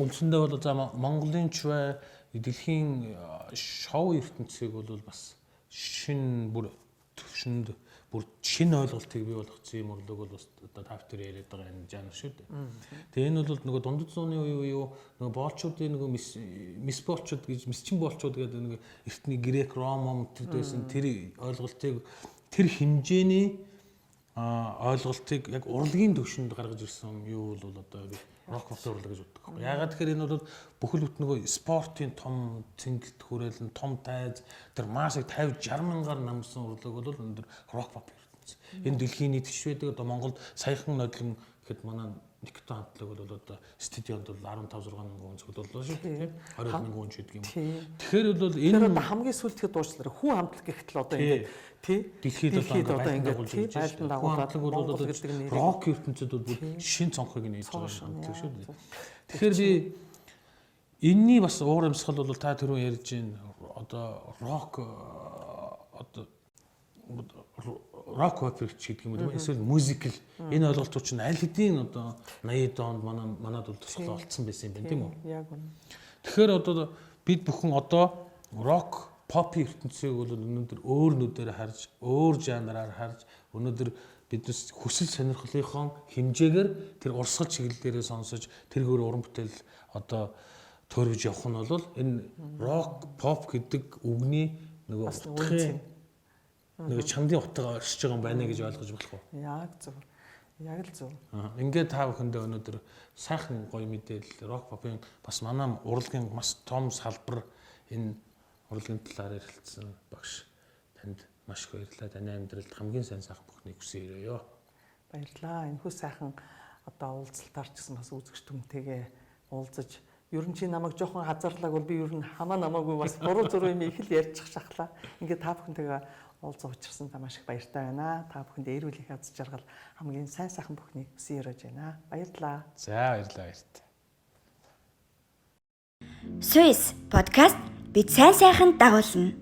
үндсэндээ бол за Монголын ч бай дэлхийн шоу ертөнцийг бол бас шинэ бүр төвшөнд бүр шинэ ойлголтыг бий болгоцсон юм урлаг бол бас одоо та бүхэн яриад байгаа энэ жанр шүү дээ. Тэгээ энэ бол нөгөө дундад зууны үе юу нөгөө боолчуудын нөгөө мис боолчууд гэж месчин боолчууд гэдэг нөгөө эртний грек ром төдөөсөн тэр ойлголтыг тэр хэмжээний ойлголтыг яг урлагийн төвшөнд гаргаж ирсэн юу бол одоо рок урлаг гэж боддог. Ягаад тэгэхээр энэ бол бүхэл бүтэн нөгөө спортын том цэнгэлт хүрээлэн том тайз тэр маш их 50 60 мянгаар намсан урлаг бол энэ рок pop ертөнц. Энэ дэлхийн нийтгч байдаг одоо Монголд саяхан нодлон гэхэд манай Никто хамтлаг бол одоо стадионд бол 15 6 мянган хүн цуглууллаа шүү дээ. 20 мянган хүн ч гэдэг юм. Тэгэхээр бол энэ одоо хамгийн сүүлдээ дуучлаараа хүн хамтлаг гэхэд л одоо ингээд тий дэлхийд одоо ингээд байлдан дагуулдаг бол рок ертөнцид бол шин цонхыг нээж байгаа юм шүү дээ. Тэгэхээр би энэний бас уур амьсгал бол та түрүү ярьж байна одоо рок одоо рок оперч гэдэг юм уу эсвэл мюзикл энэ ойлголтууд чинь аль хэдийн одоо 80-ад онд манад бол тусгал олцсон байсан юм байна тийм үү? Яг үнэ. Тэгэхээр одоо бид бүхэн одоо рок pop ертөнцийг бол өнөөдөр өөр нүдээр харж, өөр жанраар харж, өнөөдөр биднес хүсэл сонирхлынхон хэмжээгээр тэр урсгал чиглэлээрээ сонсож тэргээр уран бүтээл одоо төрөж явах нь бол энэ рок pop гэдэг үгний нөгөө утгын нэг чамдын утга оршиж байгаа юм байна гэж ойлгож болох уу? Яг зөв. Яг л зөв. Ингээд та бүхэндээ өнөөдөр сайхан гоё мэдээлэл рок попын бас манай урлагийн маш том салбар энэ урлагийн талаар ярилцсан багш танд маш их баярлалаа. Таны амьдралд хамгийн сайн сайхан бүхнийг хүсье. Баярлалаа. Энэхүү сайхан одоо уулзалтаар ч гэсэн бас үзэгч түмтэйгээ уулзаж ер нь чи намайг жоохон хазарлаг бол би ер нь хамаа намаагүй бас буруу зуруу юм их л ярьчих шахлаа. Ингээд та бүхэнтэйгээ уулзах учирсан та маш их баяртай байна. Та бүхэнд эрүүл их аз жаргал хамгийн сайн сайхан бүхнийг хүсье өрөөж байна. Баярлалаа. За баярлалаа баяртай. Swiss podcast бид сайн сайхан дагуулна.